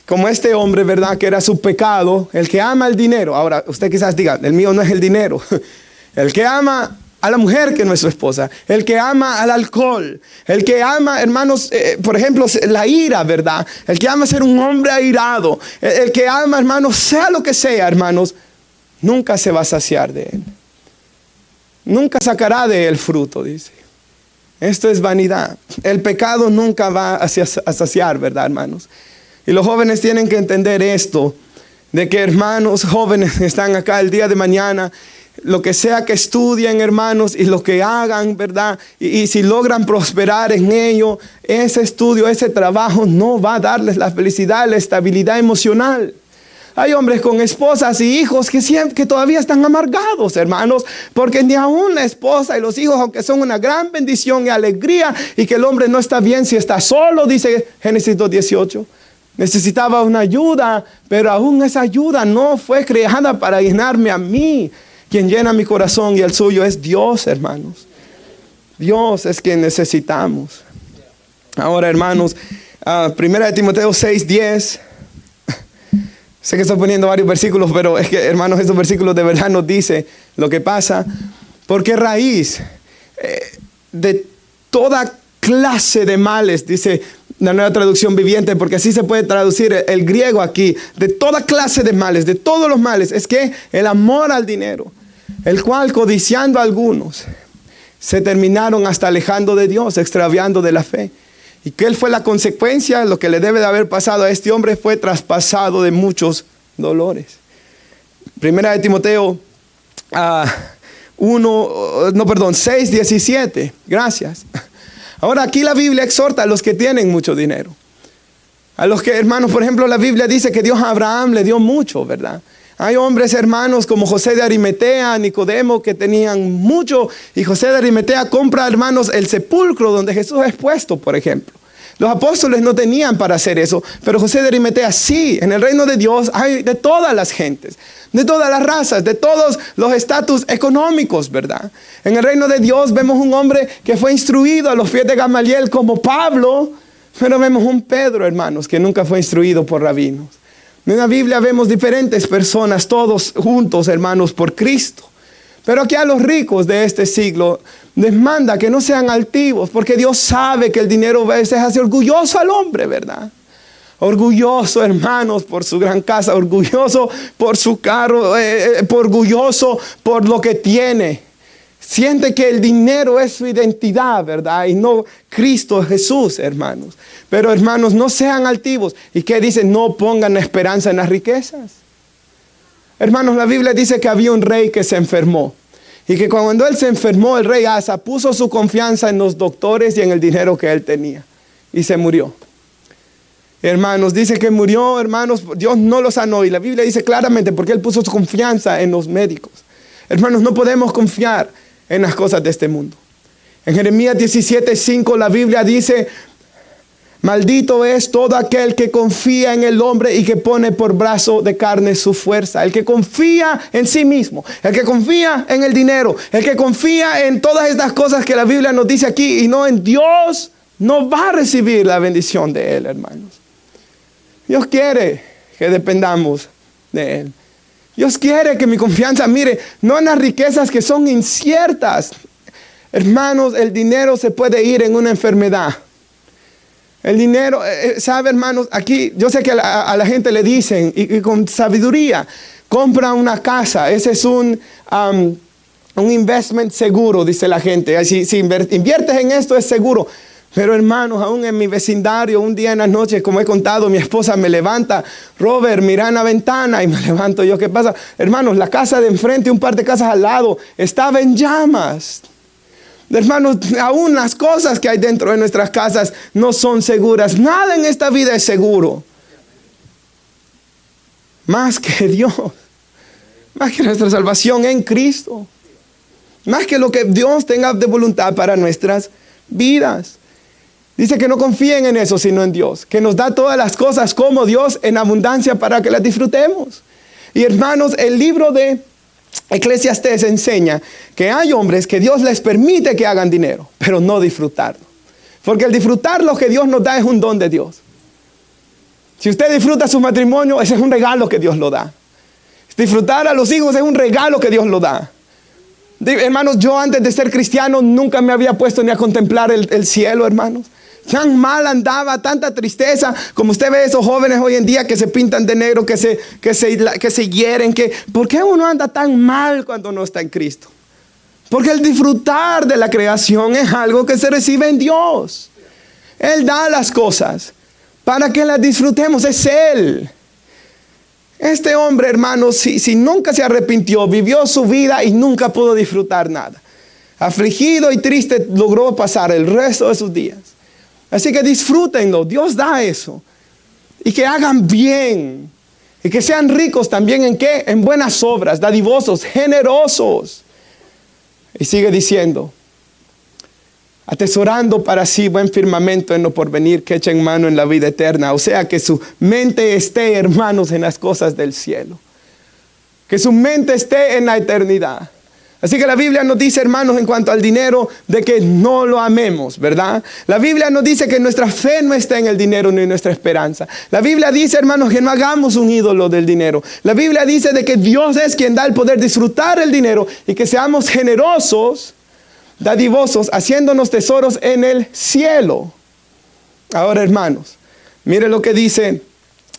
como este hombre, ¿verdad?, que era su pecado, el que ama el dinero. Ahora, usted quizás diga, el mío no es el dinero. El que ama a la mujer que no es su esposa. El que ama al alcohol. El que ama, hermanos, por ejemplo, la ira, ¿verdad? El que ama ser un hombre airado. El que ama, hermanos, sea lo que sea, hermanos, nunca se va a saciar de él. Nunca sacará de él fruto, dice. Esto es vanidad. El pecado nunca va a saciar, ¿verdad, hermanos? Y los jóvenes tienen que entender esto, de que hermanos jóvenes están acá el día de mañana, lo que sea que estudien, hermanos, y lo que hagan, ¿verdad? Y si logran prosperar en ello, ese estudio, ese trabajo no va a darles la felicidad, la estabilidad emocional. Hay hombres con esposas y hijos que todavía están amargados, hermanos, porque ni aún la esposa y los hijos, aunque son una gran bendición y alegría, y que el hombre no está bien si está solo, dice Génesis 2:18. Necesitaba una ayuda, pero aún esa ayuda no fue creada para llenarme a mí. Quien llena mi corazón y el suyo es Dios, hermanos. Dios es quien necesitamos. Ahora, hermanos, 1 Timoteo 6:10. Sé que estoy poniendo varios versículos, pero es que, hermanos, estos versículos de verdad nos dicen lo que pasa. Porque raíz de toda clase de males, dice la Nueva Traducción Viviente, porque así se puede traducir el griego aquí, de toda clase de males, de todos los males, es que el amor al dinero, el cual codiciando a algunos, se terminaron hasta alejando de Dios, extraviando de la fe. ¿Y qué fue la consecuencia? Lo que le debe de haber pasado a este hombre fue traspasado de muchos dolores. Primera de Timoteo 6:17. Gracias. Ahora aquí la Biblia exhorta a los que tienen mucho dinero. A los que, hermanos, por ejemplo, la Biblia dice que Dios a Abraham le dio mucho, ¿verdad? Hay hombres, hermanos, como José de Arimatea, Nicodemo, que tenían mucho. Y José de Arimatea compra, hermanos, el sepulcro donde Jesús es puesto, por ejemplo. Los apóstoles no tenían para hacer eso, pero José de Arimatea sí. En el reino de Dios hay de todas las gentes, de todas las razas, de todos los estatus económicos, ¿verdad? En el reino de Dios vemos un hombre que fue instruido a los pies de Gamaliel como Pablo, pero vemos un Pedro, hermanos, que nunca fue instruido por rabinos. En la Biblia vemos diferentes personas, todos juntos, hermanos, por Cristo. Pero aquí a los ricos de este siglo les manda que no sean altivos, porque Dios sabe que el dinero a veces hace orgulloso al hombre, ¿verdad? Orgulloso, hermanos, por su gran casa, orgulloso por su carro, orgulloso por lo que tiene. Siente que el dinero es su identidad, ¿verdad? Y no Cristo Jesús, hermanos. Pero, hermanos, no sean altivos. ¿Y qué dice? No pongan esperanza en las riquezas. Hermanos, la Biblia dice que había un rey que se enfermó. Y que cuando él se enfermó, el rey Asa puso su confianza en los doctores y en el dinero que él tenía. Y se murió. Hermanos, dice que murió, hermanos, Dios no lo sanó. Y la Biblia dice claramente porque él puso su confianza en los médicos. Hermanos, no podemos confiar en las cosas de este mundo. En Jeremías 17:5 la Biblia dice: maldito es todo aquel que confía en el hombre y que pone por brazo de carne su fuerza. El que confía en sí mismo, el que confía en el dinero, el que confía en todas estas cosas que la Biblia nos dice aquí y no en Dios, no va a recibir la bendición de Él, hermanos. Dios quiere que dependamos de Él. Dios quiere que mi confianza, mire, no en las riquezas que son inciertas. Hermanos, el dinero se puede ir en una enfermedad. El dinero, ¿sabe, hermanos? Aquí yo sé que a la gente le dicen, y con sabiduría, compra una casa. Ese es un investment seguro, dice la gente. Si inviertes en esto es seguro. Pero, hermanos, aún en mi vecindario, un día en las noches, como he contado, mi esposa me levanta: Robert, mira en la ventana. Y me levanto yo: ¿qué pasa? Hermanos, la casa de enfrente, un par de casas al lado, estaba en llamas. Hermanos, aún las cosas que hay dentro de nuestras casas no son seguras. Nada en esta vida es seguro. Más que Dios. Más que nuestra salvación en Cristo. Más que lo que Dios tenga de voluntad para nuestras vidas. Dice que no confíen en eso, sino en Dios. Que nos da todas las cosas como Dios en abundancia para que las disfrutemos. Y, hermanos, el libro de Eclesiastés enseña que hay hombres que Dios les permite que hagan dinero, pero no disfrutarlo. Porque el disfrutar lo que Dios nos da es un don de Dios. Si usted disfruta su matrimonio, ese es un regalo que Dios lo da. Disfrutar a los hijos es un regalo que Dios lo da. Hermanos, yo antes de ser cristiano nunca me había puesto ni a contemplar el cielo, hermanos. Tan mal andaba, tanta tristeza, como usted ve esos jóvenes hoy en día que se pintan de negro, que se hieren. ¿Por qué uno anda tan mal cuando no está en Cristo? Porque el disfrutar de la creación es algo que se recibe en Dios. Él da las cosas para que las disfrutemos, es Él. Este hombre, hermanos, si nunca se arrepintió, vivió su vida y nunca pudo disfrutar nada. Afligido y triste logró pasar el resto de sus días. Así que disfrútenlo, Dios da eso. Y que hagan bien. Y que sean ricos también ¿en qué? En buenas obras, dadivosos, generosos. Y sigue diciendo: atesorando para sí buen firmamento en lo porvenir, que echen mano en la vida eterna. O sea, que su mente esté, hermanos, en las cosas del cielo. Que su mente esté en la eternidad. Así que la Biblia nos dice, hermanos, en cuanto al dinero, de que no lo amemos, ¿verdad? La Biblia nos dice que nuestra fe no está en el dinero ni en nuestra esperanza. La Biblia dice, hermanos, que no hagamos un ídolo del dinero. La Biblia dice de que Dios es quien da el poder disfrutar el dinero y que seamos generosos, dadivosos, haciéndonos tesoros en el cielo. Ahora, hermanos, mire lo que dice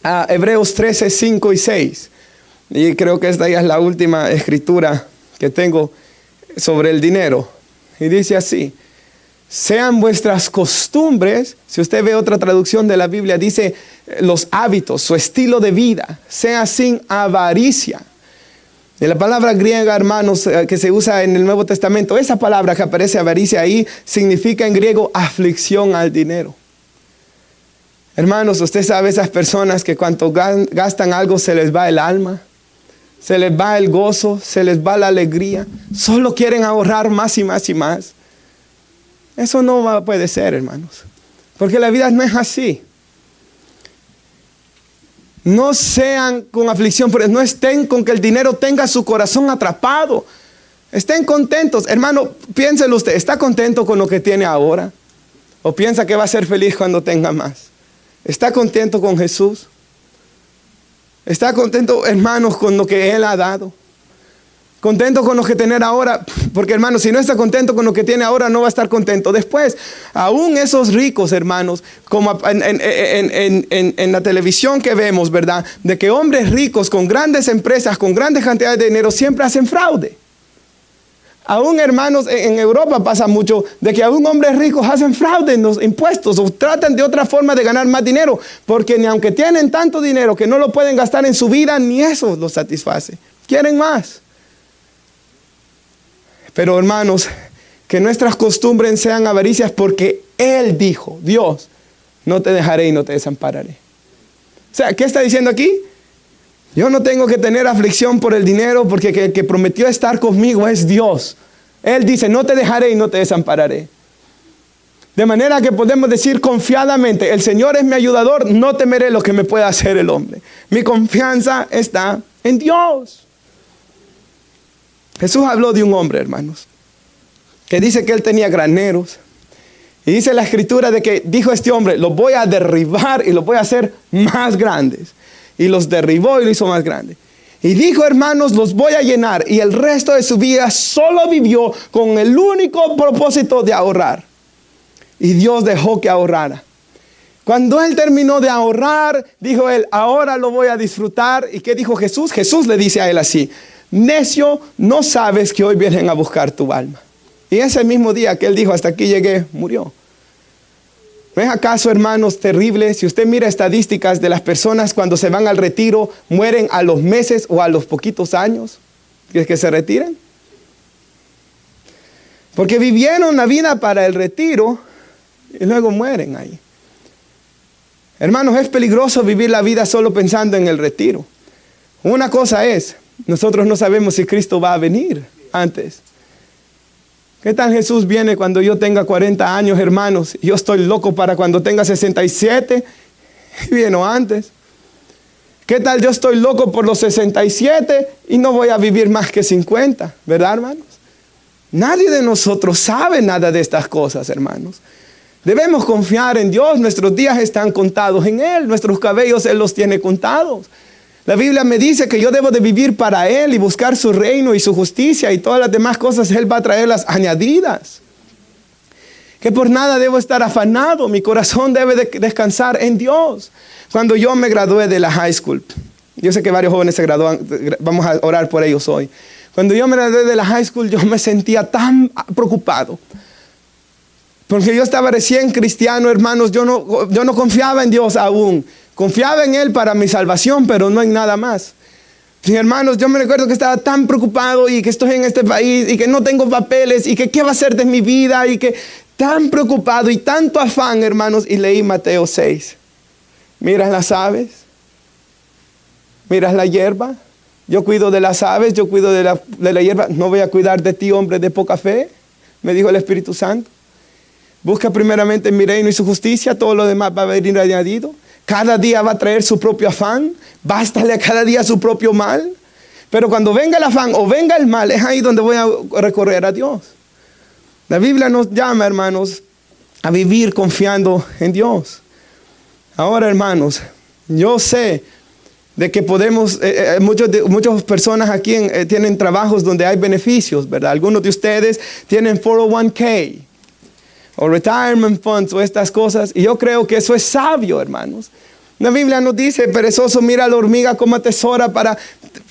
Hebreos 13, 5 y 6. Y creo que esta ya es la última escritura que tengo sobre el dinero. Y dice así: sean vuestras costumbres, si usted ve otra traducción de la Biblia, dice los hábitos, su estilo de vida, sea sin avaricia. Y la palabra griega, hermanos, que se usa en el Nuevo Testamento, esa palabra que aparece avaricia ahí, significa en griego aflicción al dinero. Hermanos, usted sabe esas personas que cuando gastan algo se les va el alma, se les va el gozo, se les va la alegría. Solo quieren ahorrar más y más y más. Eso no puede ser, hermanos. Porque la vida no es así. No sean con aflicción, pero no estén con que el dinero tenga su corazón atrapado. Estén contentos. Hermano, piénselo usted. ¿Está contento con lo que tiene ahora? ¿O piensa que va a ser feliz cuando tenga más? ¿Está contento con Jesús? ¿Está contento, hermanos, con lo que Él ha dado? ¿Contento con lo que tiene ahora? Porque, hermanos, si no está contento con lo que tiene ahora, no va a estar contento después. Aún esos ricos, hermanos, como en la televisión que vemos, ¿verdad? De que hombres ricos con grandes empresas, con grandes cantidades de dinero, siempre hacen fraude. Aún, hermanos, en Europa pasa mucho de que aún hombres ricos hacen fraude en los impuestos o tratan de otra forma de ganar más dinero, porque ni aunque tienen tanto dinero que no lo pueden gastar en su vida, ni eso los satisface. Quieren más. Pero, hermanos, que nuestras costumbres sean avaricias, porque Él dijo, Dios, no te dejaré y no te desampararé. O sea, ¿qué está diciendo aquí? Yo no tengo que tener aflicción por el dinero, porque el que prometió estar conmigo es Dios. Él dice, no te dejaré y no te desampararé. De manera que podemos decir confiadamente, el Señor es mi ayudador, no temeré lo que me pueda hacer el hombre. Mi confianza está en Dios. Jesús habló de un hombre, hermanos, que dice que él tenía graneros. Y dice la escritura de que dijo este hombre, los voy a derribar y los voy a hacer más grandes. Y los derribó y los hizo más grandes. Y dijo, hermanos, los voy a llenar. Y el resto de su vida solo vivió con el único propósito de ahorrar. Y Dios dejó que ahorrara. Cuando él terminó de ahorrar, dijo él, ahora lo voy a disfrutar. ¿Y qué dijo Jesús? Jesús le dice a él así, necio, no sabes que hoy vienen a buscar tu alma. Y ese mismo día que él dijo, hasta aquí llegué, murió. ¿No es acaso, hermanos, terrible? Si usted mira estadísticas de las personas cuando se van al retiro, mueren a los meses o a los poquitos años que se retiran. Porque vivieron la vida para el retiro y luego mueren ahí. Hermanos, es peligroso vivir la vida solo pensando en el retiro. Una cosa es, nosotros no sabemos si Cristo va a venir antes. ¿Qué tal Jesús viene cuando yo tenga 40 años, hermanos? Yo estoy loco para cuando tenga 67 y vino antes. ¿Qué tal yo estoy loco por los 67 y no voy a vivir más que 50? ¿Verdad, hermanos? Nadie de nosotros sabe nada de estas cosas, hermanos. Debemos confiar en Dios. Nuestros días están contados en Él. Nuestros cabellos Él los tiene contados. La Biblia me dice que yo debo de vivir para Él y buscar su reino y su justicia, y todas las demás cosas Él va a traerlas añadidas. Que por nada debo estar afanado. Mi corazón debe de descansar en Dios. Cuando yo me gradué de la high school, yo sé que varios jóvenes se gradúan, vamos a orar por ellos hoy. Cuando yo me gradué de la high school, yo me sentía tan preocupado. Porque yo estaba recién cristiano, hermanos. Yo no confiaba en Dios aún. Confiaba en Él para mi salvación, pero no en nada más. Sí, hermanos, yo me recuerdo que estaba tan preocupado y que estoy en este país y que no tengo papeles y que qué va a ser de mi vida y que tan preocupado y tanto afán, hermanos. Y leí Mateo 6. Miras las aves, miras la hierba. Yo cuido de las aves, yo cuido de la hierba. No voy a cuidar de ti, hombre de poca fe, me dijo el Espíritu Santo. Busca primeramente mi reino y su justicia, todo lo demás va a venir añadido. Cada día va a traer su propio afán. Bástale a cada día su propio mal. Pero cuando venga el afán o venga el mal, es ahí donde voy a recorrer a Dios. La Biblia nos llama, hermanos, a vivir confiando en Dios. Ahora, hermanos, yo sé de que podemos, muchas personas aquí tienen trabajos donde hay beneficios, ¿verdad? Algunos de ustedes tienen 401k o retirement funds o estas cosas. Y yo creo que eso es sabio, hermanos. La Biblia nos dice, perezoso, mira a la hormiga como atesora para...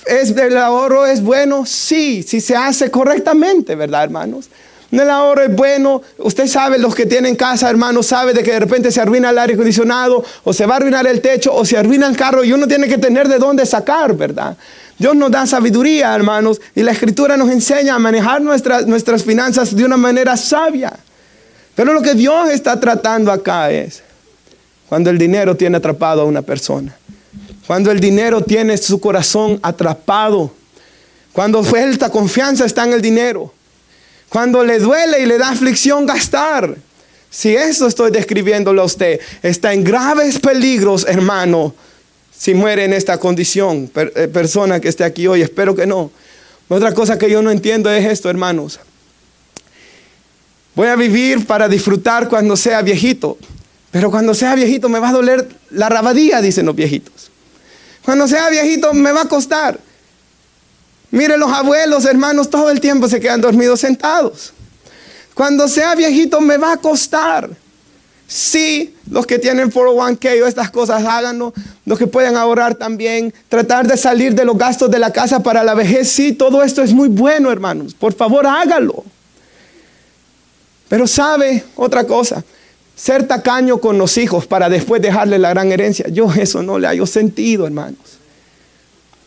¿El ahorro es bueno? Sí, si se hace correctamente, ¿verdad, hermanos? El ahorro es bueno. Usted sabe, los que tienen casa, hermanos, sabe de que de repente se arruina el aire acondicionado, o se va a arruinar el techo, o se arruina el carro, y uno tiene que tener de dónde sacar, ¿verdad? Dios nos da sabiduría, hermanos, y la Escritura nos enseña a manejar nuestras finanzas de una manera sabia. Pero lo que Dios está tratando acá es cuando el dinero tiene atrapado a una persona, cuando el dinero tiene su corazón atrapado, cuando esta confianza está en el dinero, cuando le duele y le da aflicción gastar. Si eso estoy describiéndolo a usted, está en graves peligros, hermano, si muere en esta condición. Persona que esté aquí hoy, espero que no. Otra cosa que yo no entiendo es esto, hermanos. Voy a vivir para disfrutar cuando sea viejito, pero cuando sea viejito me va a doler la rabadilla, dicen los viejitos. Cuando sea viejito me va a costar. Mire, los abuelos, hermanos, todo el tiempo se quedan dormidos sentados. Cuando sea viejito me va a costar. Sí, los que tienen 401k o estas cosas, háganlo. Los que pueden ahorrar también. Tratar de salir de los gastos de la casa para la vejez. Sí, todo esto es muy bueno, hermanos. Por favor, hágalo. Pero sabe otra cosa. Ser tacaño con los hijos para después dejarle la gran herencia. Yo eso no le hallo sentido, hermanos.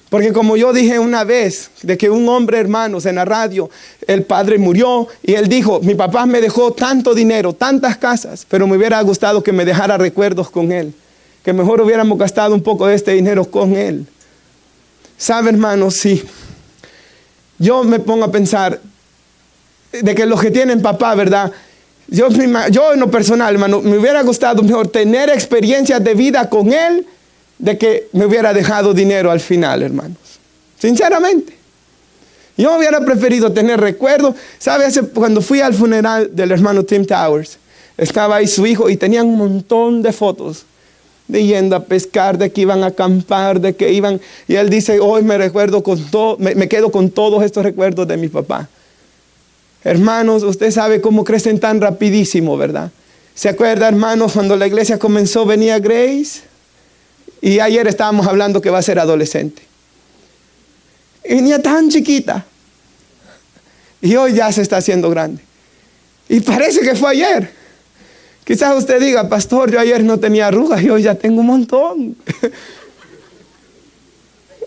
Porque como yo dije una vez, de que un hombre, hermanos, en la radio, el padre murió y él dijo, mi papá me dejó tanto dinero, tantas casas, pero me hubiera gustado que me dejara recuerdos con él. Que mejor hubiéramos gastado un poco de este dinero con él. ¿Sabe, hermanos? Sí. Yo me pongo a pensar de que los que tienen papá, ¿verdad? Yo en lo personal, hermano, me hubiera gustado mejor tener experiencias de vida con él de que me hubiera dejado dinero al final, hermanos. Sinceramente. Yo hubiera preferido tener recuerdos. ¿Sabe? Cuando fui al funeral del hermano Tim Towers, estaba ahí su hijo y tenían un montón de fotos de yendo a pescar, de que iban a acampar, de que iban... Y él dice, hoy me quedo con todos estos recuerdos de mi papá. Hermanos, usted sabe cómo crecen tan rapidísimo, ¿verdad? ¿Se acuerda, hermanos, cuando la iglesia comenzó, venía Grace? Y ayer estábamos hablando que va a ser adolescente. Y venía tan chiquita. Y hoy ya se está haciendo grande. Y parece que fue ayer. Quizás usted diga, pastor, yo ayer no tenía arrugas y hoy ya tengo un montón.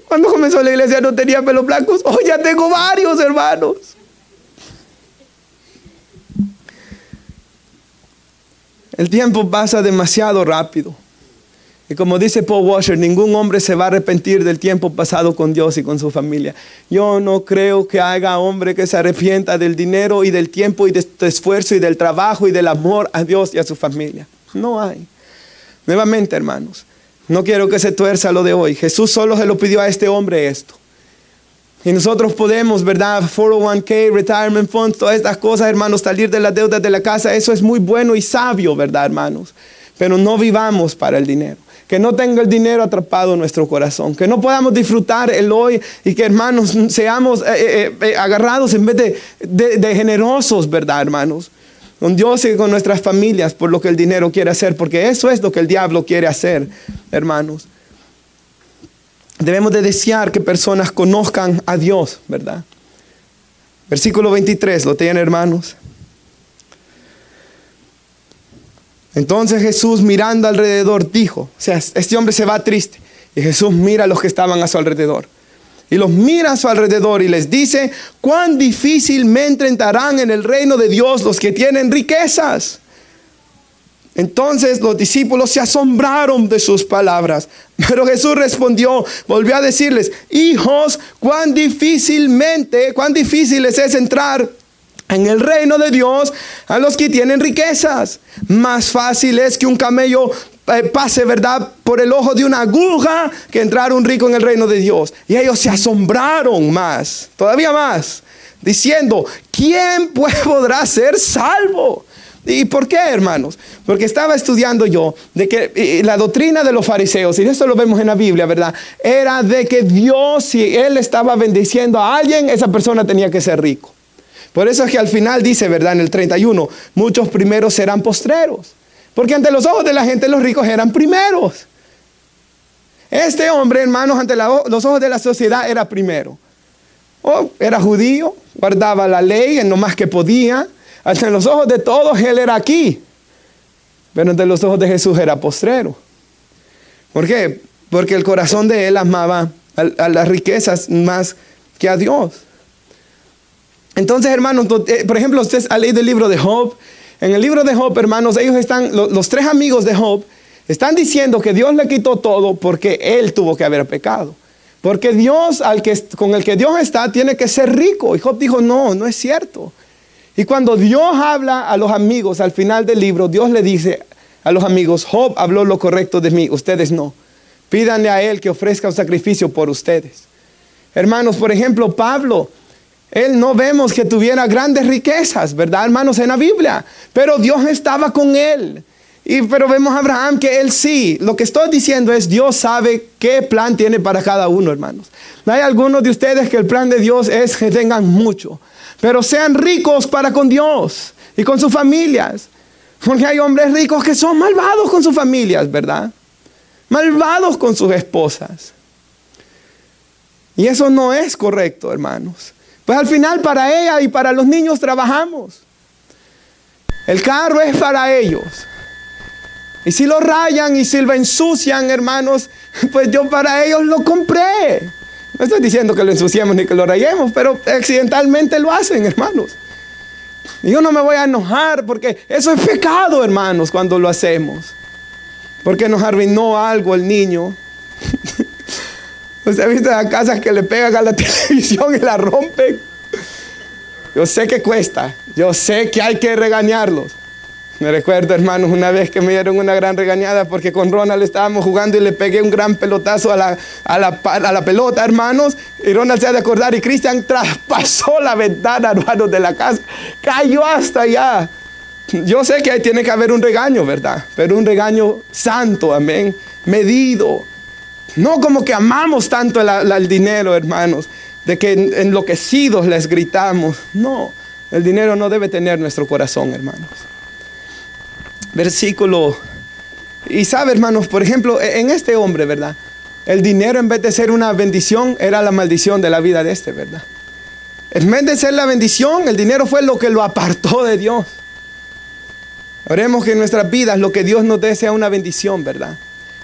Cuando comenzó la iglesia no tenía pelos blancos. Hoy ya tengo varios, hermanos. El tiempo pasa demasiado rápido. Y como dice Paul Washer, ningún hombre se va a arrepentir del tiempo pasado con Dios y con su familia. Yo no creo que haya hombre que se arrepienta del dinero y del tiempo y del esfuerzo y del trabajo y del amor a Dios y a su familia. No hay. Nuevamente, hermanos, no quiero que se tuerza lo de hoy. Jesús solo se lo pidió a este hombre esto. Y nosotros podemos, ¿verdad? 401k, retirement funds, todas estas cosas, hermanos, salir de las deudas de la casa. Eso es muy bueno y sabio, ¿verdad, hermanos? Pero no vivamos para el dinero. Que no tenga el dinero atrapado en nuestro corazón. Que no podamos disfrutar el hoy y que, hermanos, seamos agarrados en vez de generosos, ¿verdad, hermanos? Con Dios y con nuestras familias por lo que el dinero quiere hacer. Porque eso es lo que el diablo quiere hacer, hermanos. Debemos de desear que personas conozcan a Dios, ¿verdad? Versículo 23, ¿lo tienen, hermanos? Entonces Jesús, mirando alrededor, dijo, o sea, este hombre se va triste. Y Jesús mira a los que estaban a su alrededor. Y los mira a su alrededor y les dice, cuán difícilmente entrarán en el reino de Dios los que tienen riquezas. Entonces los discípulos se asombraron de sus palabras. Pero Jesús respondió, volvió a decirles, hijos, cuán difícil es entrar en el reino de Dios a los que tienen riquezas. Más fácil es que un camello pase, ¿verdad?, por el ojo de una aguja que entrar un rico en el reino de Dios. Y ellos se asombraron más, todavía más, diciendo, ¿quién podrá ser salvo? ¿Y por qué, hermanos? Porque estaba estudiando yo de que la doctrina de los fariseos, y esto lo vemos en la Biblia, ¿verdad?, era de que Dios, si Él estaba bendiciendo a alguien, esa persona tenía que ser rico. Por eso es que al final dice, ¿verdad?, en el 31, muchos primeros serán postreros. Porque ante los ojos de la gente los ricos eran primeros. Este hombre, hermanos, ante los ojos de la sociedad era primero. Era judío, guardaba la ley en lo más que podía. Ante los ojos de todos él era aquí. Pero ante los ojos de Jesús era postrero. ¿Por qué? Porque el corazón de él amaba a las riquezas más que a Dios. Entonces, hermanos, por ejemplo, usted ha leído el libro de Job. En el libro de Job, hermanos, ellos están, los tres amigos de Job, están diciendo que Dios le quitó todo porque él tuvo que haber pecado. Porque Dios, con el que Dios está, tiene que ser rico. Y Job dijo, no, no es cierto. Y cuando Dios habla a los amigos al final del libro, Dios le dice a los amigos, Job habló lo correcto de mí, ustedes no. Pídanle a él que ofrezca un sacrificio por ustedes. Hermanos, por ejemplo, Pablo, él no vemos que tuviera grandes riquezas, ¿verdad, hermanos, en la Biblia? Pero Dios estaba con él. Pero vemos a Abraham que él sí. Lo que estoy diciendo es, Dios sabe qué plan tiene para cada uno, hermanos. Hay algunos de ustedes que el plan de Dios es que tengan mucho. Pero sean ricos para con Dios y con sus familias. Porque hay hombres ricos que son malvados con sus familias, ¿verdad? Malvados con sus esposas. Y eso no es correcto, hermanos. Pues al final para ella y para los niños trabajamos. El carro es para ellos. Y si lo rayan y si lo ensucian, hermanos, pues yo para ellos lo compré. No estoy diciendo que lo ensuciemos ni que lo rayemos, pero accidentalmente lo hacen, hermanos. Y yo no me voy a enojar porque eso es pecado, hermanos, cuando lo hacemos. Porque nos arruinó algo el niño. Usted ha visto las casas que le pegan a la televisión y la rompen. Yo sé que cuesta. Yo sé que hay que regañarlos. Me recuerdo, hermanos, una vez que me dieron una gran regañada porque con Ronald estábamos jugando y le pegué un gran pelotazo a la pelota, hermanos. Y Ronald se ha de acordar y Cristian traspasó la ventana, hermanos, de la casa. Cayó hasta allá. Yo sé que ahí tiene que haber un regaño, ¿verdad? Pero un regaño santo, amén. Medido. No como que amamos tanto el dinero, hermanos, de que enloquecidos les gritamos. No, el dinero no debe tener nuestro corazón, hermanos. Versículo. Y sabe, hermanos, por ejemplo, en este hombre, ¿verdad? El dinero, en vez de ser una bendición, era la maldición de la vida de este, ¿verdad? En vez de ser la bendición, el dinero fue lo que lo apartó de Dios. Oremos que en nuestras vidas lo que Dios nos dé sea una bendición, ¿verdad?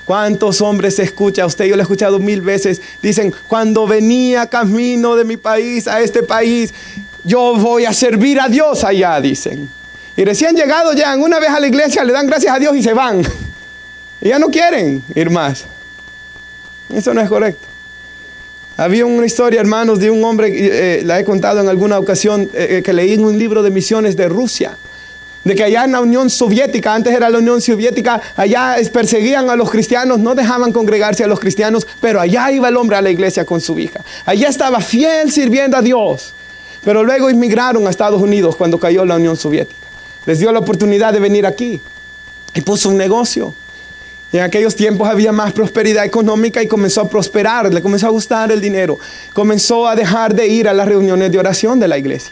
¿Cuántos hombres se escucha usted? Yo lo he escuchado 1000 veces. Dicen, cuando venía camino de mi país a este país, yo voy a servir a Dios allá, dicen. Y recién llegado llegan una vez a la iglesia, le dan gracias a Dios y se van. Y ya no quieren ir más. Eso no es correcto. Había una historia, hermanos, de un hombre, la he contado en alguna ocasión, que leí en un libro de misiones de Rusia. De que allá en la Unión Soviética, antes era la Unión Soviética, allá perseguían a los cristianos, no dejaban congregarse a los cristianos, pero allá iba el hombre a la iglesia con su hija. Allá estaba fiel sirviendo a Dios. Pero luego inmigraron a Estados Unidos cuando cayó la Unión Soviética. Les dio la oportunidad de venir aquí y puso un negocio. Y en aquellos tiempos había más prosperidad económica y comenzó a prosperar, le comenzó a gustar el dinero. Comenzó a dejar de ir a las reuniones de oración de la iglesia,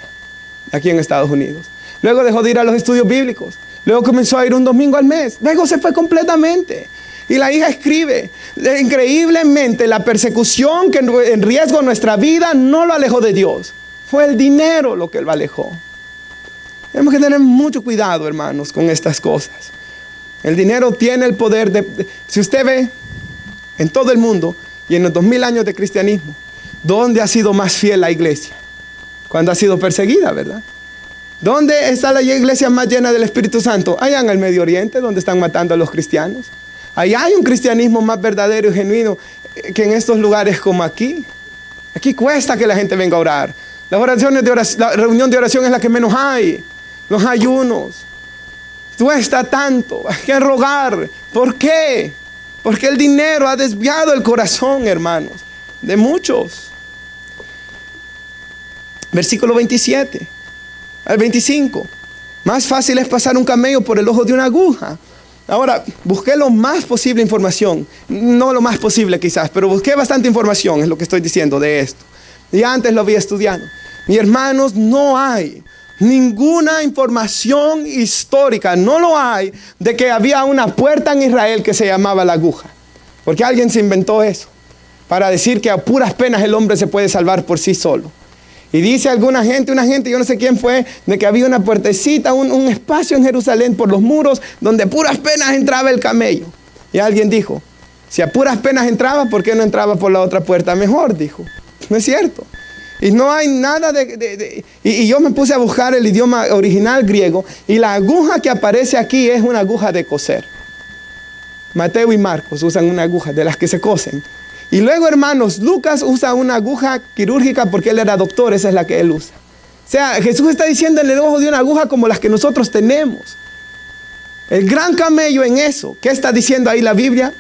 aquí en Estados Unidos. Luego dejó de ir a los estudios bíblicos. Luego comenzó a ir un domingo al mes. Luego se fue completamente. Y la hija escribe, increíblemente la persecución que en riesgo nuestra vida no lo alejó de Dios. Fue el dinero lo que lo alejó. Tenemos que tener mucho cuidado, hermanos, con estas cosas. El dinero tiene el poder de... Si usted ve en todo el mundo y en los 2000 años de cristianismo, ¿dónde ha sido más fiel la iglesia? Cuando ha sido perseguida, ¿verdad? ¿Dónde está la iglesia más llena del Espíritu Santo? Allá en el Medio Oriente, donde están matando a los cristianos. Allá hay un cristianismo más verdadero y genuino que en estos lugares como aquí. Aquí cuesta que la gente venga a orar. Las oraciones de oración, la reunión de oración es la que menos hay. Los ayunos. Cuesta tanto. Hay que rogar. ¿Por qué? Porque el dinero ha desviado el corazón, hermanos, de muchos. Versículo 27 al 25. Más fácil es pasar un camello por el ojo de una aguja. Ahora, busqué lo más posible información. No lo más posible quizás, pero busqué bastante información, es lo que estoy diciendo de esto. Y antes lo había estudiado. Mis hermanos, no hay ninguna información histórica, no lo hay, de que había una puerta en Israel que se llamaba la aguja. Porque alguien se inventó eso, para decir que a puras penas el hombre se puede salvar por sí solo. Y dice una gente, yo no sé quién fue, de que había una puertecita, un espacio en Jerusalén por los muros, donde a puras penas entraba el camello. Y alguien dijo, si a puras penas entraba, ¿por qué no entraba por la otra puerta mejor? Dijo, no es cierto. Y no hay nada y yo me puse a buscar el idioma original griego, y la aguja que aparece aquí es una aguja de coser. Mateo y Marcos usan una aguja de las que se cosen. Y luego, hermanos, Lucas usa una aguja quirúrgica porque él era doctor, esa es la que él usa. O sea, Jesús está diciendo en el ojo de una aguja como las que nosotros tenemos. El gran camello en eso. ¿Qué está diciendo ahí la Biblia?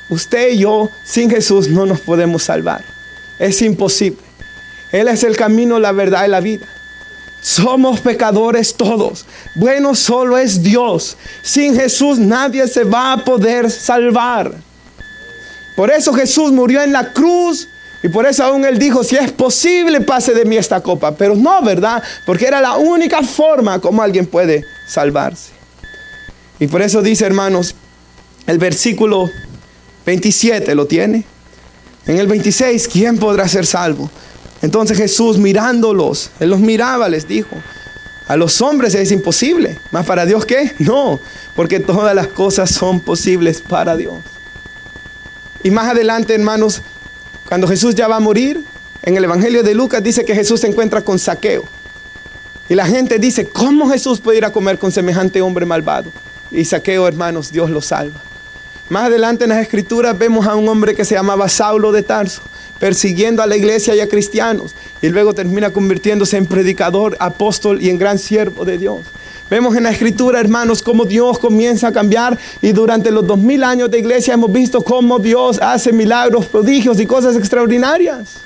Usted y yo, sin Jesús, no nos podemos salvar. Es imposible. Él es el camino, la verdad y la vida. Somos pecadores todos. Bueno solo es Dios. Sin Jesús nadie se va a poder salvar. Por eso Jesús murió en la cruz, y por eso aún Él dijo, si es posible, pase de mí esta copa. Pero no, ¿verdad? Porque era la única forma como alguien puede salvarse. Y por eso dice, hermanos, el versículo 27, ¿lo tiene? En el 26, ¿quién podrá ser salvo? Entonces Jesús, mirándolos, Él los miraba, les dijo, a los hombres es imposible, ¿mas para Dios qué? No, porque todas las cosas son posibles para Dios. Y más adelante, hermanos, cuando Jesús ya va a morir, en el Evangelio de Lucas dice que Jesús se encuentra con Zaqueo. Y la gente dice, ¿cómo Jesús puede ir a comer con semejante hombre malvado? Y Zaqueo, hermanos, Dios lo salva. Más adelante en las Escrituras vemos a un hombre que se llamaba Saulo de Tarso, persiguiendo a la iglesia y a cristianos. Y luego termina convirtiéndose en predicador, apóstol y en gran siervo de Dios. Vemos en la Escritura, hermanos, cómo Dios comienza a cambiar, y durante los 2000 años de iglesia hemos visto cómo Dios hace milagros, prodigios y cosas extraordinarias.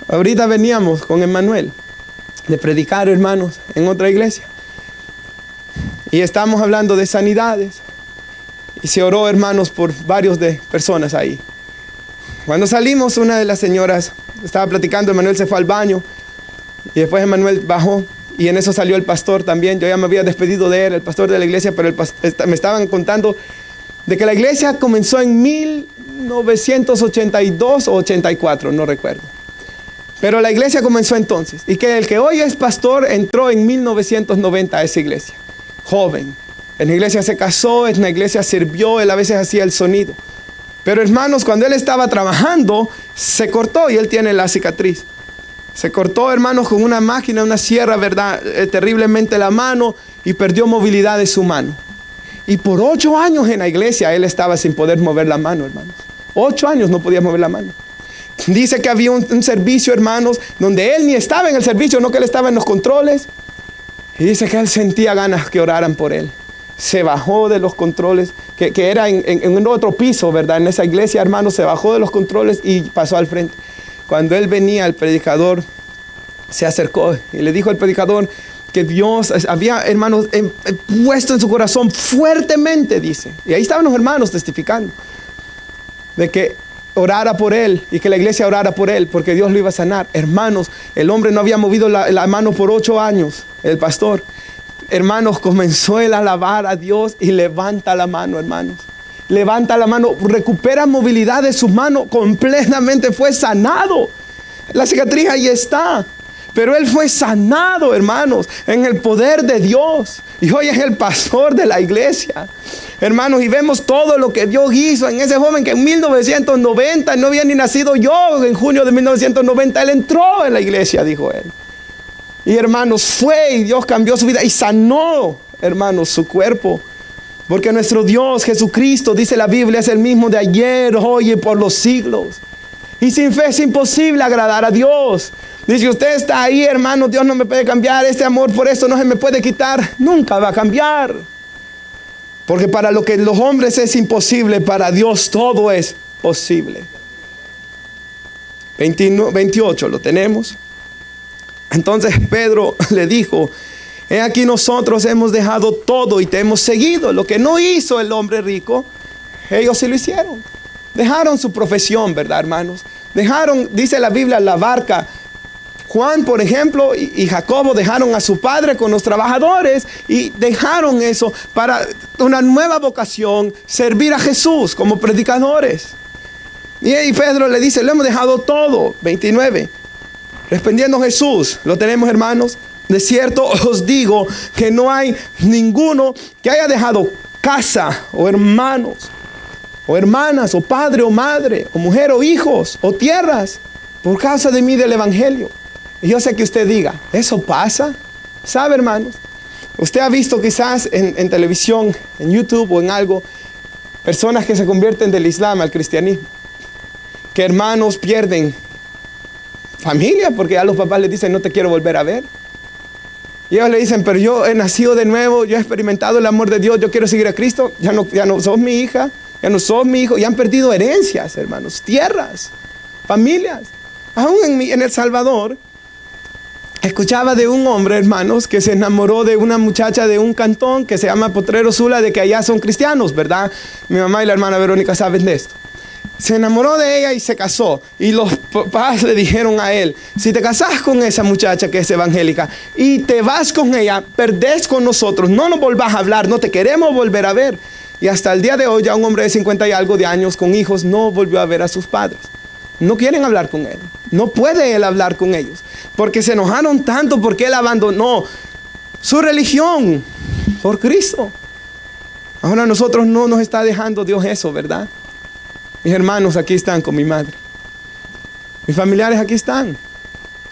Ahorita veníamos con Emmanuel de predicar, hermanos, en otra iglesia. Y estamos hablando de sanidades. Y se oró, hermanos, por varios de personas ahí. Cuando salimos, una de las señoras estaba platicando, Emmanuel se fue al baño. Y después Emmanuel bajó, y en eso salió el pastor también. Yo ya me había despedido de él, el pastor de la iglesia, pero me estaban contando de que la iglesia comenzó en 1982 o 84, no recuerdo. Pero la iglesia comenzó entonces, y que el que hoy es pastor entró en 1990 a esa iglesia, joven. En la iglesia se casó, en la iglesia sirvió, él a veces hacía el sonido. Pero hermanos, cuando él estaba trabajando, se cortó, y él tiene la cicatriz. Se cortó, hermanos, con una máquina, una sierra, ¿verdad? Terriblemente la mano, y perdió movilidad de su mano. Y por 8 años en la iglesia él estaba sin poder mover la mano, hermanos. 8 años no podía mover la mano. Dice que había un servicio, hermanos, donde él ni estaba en el servicio, no que él estaba en los controles. Y dice que él sentía ganas que oraran por él. Se bajó de los controles, que era en otro piso, ¿verdad? En esa iglesia, hermanos, se bajó de los controles y pasó al frente. Cuando él venía, el predicador se acercó y le dijo al predicador que Dios había, hermanos, puesto en su corazón fuertemente, dice. Y ahí estaban los hermanos testificando de que orara por él y que la iglesia orara por él, porque Dios lo iba a sanar. Hermanos, el hombre no había movido la mano por 8 años, el pastor. Hermanos, comenzó él a alabar a Dios y levanta la mano, hermanos. Levanta la mano, recupera movilidad de su mano, completamente fue sanado. La cicatriz ahí está, pero él fue sanado, hermanos, en el poder de Dios. Y hoy es el pastor de la iglesia, hermanos, y vemos todo lo que Dios hizo en ese joven que en 1990, no había ni nacido yo, en junio de 1990, él entró en la iglesia, dijo él. Y hermanos, fue y Dios cambió su vida y sanó, hermanos, su cuerpo. Porque nuestro Dios Jesucristo, dice la Biblia, es el mismo de ayer, hoy y por los siglos. Y sin fe es imposible agradar a Dios. Dice, usted está ahí, hermano, Dios no me puede cambiar, este amor por esto no se me puede quitar. Nunca va a cambiar. Porque para lo que los hombres es imposible, para Dios todo es posible. 28 lo tenemos. Entonces Pedro le dijo: he aquí nosotros hemos dejado todo y te hemos seguido. Lo que no hizo el hombre rico, ellos sí lo hicieron. Dejaron su profesión, ¿verdad, hermanos? Dejaron, dice la Biblia, la barca. Juan, por ejemplo, y Jacobo dejaron a su padre con los trabajadores y dejaron eso para una nueva vocación, servir a Jesús como predicadores. Y Pedro le dice: lo hemos dejado todo. 29. Respondiendo Jesús, lo tenemos, hermanos: de cierto os digo que no hay ninguno que haya dejado casa o hermanos o hermanas o padre o madre o mujer o hijos o tierras por causa de mí, del evangelio. Y yo sé que usted diga: ¿eso pasa? ¿Sabe, hermanos? Usted ha visto quizás en televisión, en YouTube o en algo, personas que se convierten del Islam al cristianismo, que hermanos pierden familia porque ya los papás les dicen: no te quiero volver a ver. Y ellos le dicen: pero yo he nacido de nuevo, yo he experimentado el amor de Dios, yo quiero seguir a Cristo. Ya no sos mi hija, ya no sos mi hijo. Y han perdido herencias, hermanos, tierras, familias. Aún en El Salvador, escuchaba de un hombre, hermanos, que se enamoró de una muchacha de un cantón que se llama Potrero Sula, de que allá son cristianos, ¿verdad? Mi mamá y la hermana Verónica saben de esto. Se enamoró de ella y se casó. Y los papás le dijeron a él: si te casas con esa muchacha que es evangélica y te vas con ella, perdés con nosotros, no nos volvás a hablar, no te queremos volver a ver. Y hasta el día de hoy, ya un hombre de 50 y algo de años con hijos no volvió a ver a sus padres. No quieren hablar con él. No puede él hablar con ellos, porque se enojaron tanto porque él abandonó su religión por Cristo. Ahora a nosotros no nos está dejando Dios eso, ¿verdad? Mis hermanos aquí están con mi madre. Mis familiares aquí están.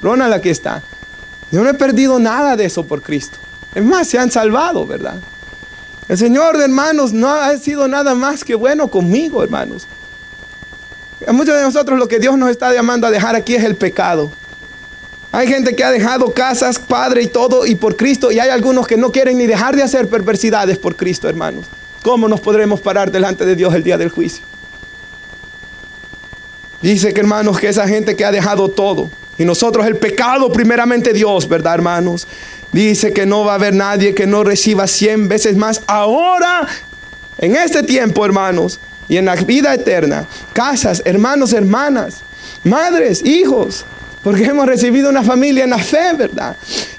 Ronald aquí está. Yo no he perdido nada de eso por Cristo. Es más, se han salvado, ¿verdad? El Señor, hermanos, no ha sido nada más que bueno conmigo, hermanos. A muchos de nosotros lo que Dios nos está llamando a dejar aquí es el pecado. Hay gente que ha dejado casas, padre y todo, y por Cristo, y hay algunos que no quieren ni dejar de hacer perversidades por Cristo, hermanos. ¿Cómo nos podremos parar delante de Dios el día del juicio? Dice que, hermanos, que esa gente que ha dejado todo, y nosotros el pecado primeramente Dios, ¿verdad, hermanos? Dice que no va a haber nadie que no reciba 100 veces más ahora, en este tiempo, hermanos, y en la vida eterna, casas, hermanos, hermanas, madres, hijos, porque hemos recibido una familia en la fe, ¿verdad?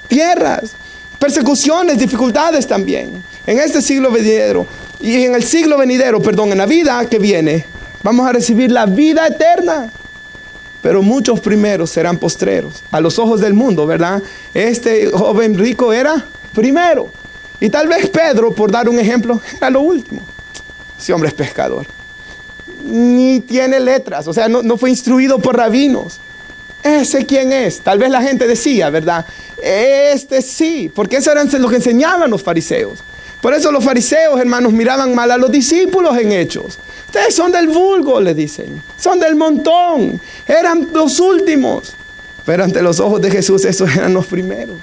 Tierras, persecuciones, dificultades también. En este siglo venidero, y en el siglo venidero, perdón, en la vida que viene, vamos a recibir la vida eterna. Pero muchos primeros serán postreros. A los ojos del mundo, ¿verdad? Este joven rico era primero. Y tal vez Pedro, por dar un ejemplo, era lo último. Ese hombre es pescador. Ni tiene letras, o sea, no fue instruido por rabinos. ¿Ese quién es? Tal vez la gente decía, ¿verdad? Este sí, porque eso era lo que enseñaban los fariseos. Por eso los fariseos, hermanos, miraban mal a los discípulos en Hechos. Ustedes son del vulgo, le dicen. Son del montón. Eran los últimos. Pero ante los ojos de Jesús, esos eran los primeros.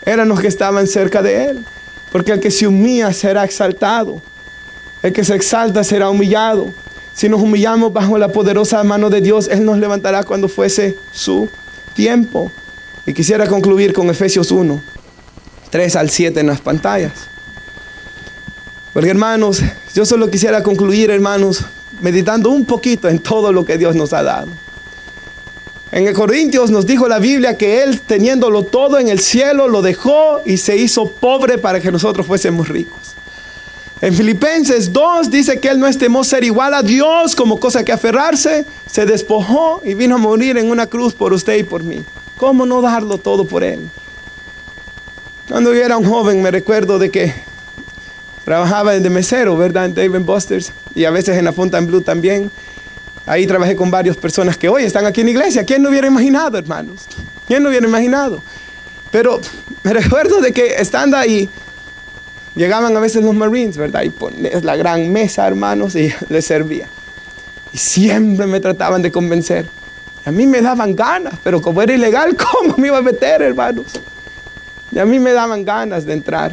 Eran los que estaban cerca de Él. Porque el que se humilla será exaltado. El que se exalta será humillado. Si nos humillamos bajo la poderosa mano de Dios, Él nos levantará cuando fuese su tiempo. Y quisiera concluir con Efesios 1, 3 al 7 en las pantallas. Porque, hermanos, yo solo quisiera concluir, hermanos, meditando un poquito en todo lo que Dios nos ha dado. En el Corintios nos dijo la Biblia que Él, teniéndolo todo en el cielo, lo dejó y se hizo pobre para que nosotros fuésemos ricos. En Filipenses 2 dice que Él no estimó ser igual a Dios como cosa que aferrarse, se despojó y vino a morir en una cruz por usted y por mí. ¿Cómo no darlo todo por Él? Cuando yo era un joven me recuerdo de que trabajaba de mesero, ¿verdad? En Dave & Buster's y a veces en la Fontainebleau también. Ahí trabajé con varias personas que hoy están aquí en la iglesia. ¿Quién no hubiera imaginado, hermanos? ¿Quién no hubiera imaginado? Pero me recuerdo de que estando ahí, llegaban a veces los Marines, ¿verdad? Y ponías la gran mesa, hermanos, y les servía. Y siempre me trataban de convencer. A mí me daban ganas, pero como era ilegal, ¿cómo me iba a meter, hermanos? Y a mí me daban ganas de entrar.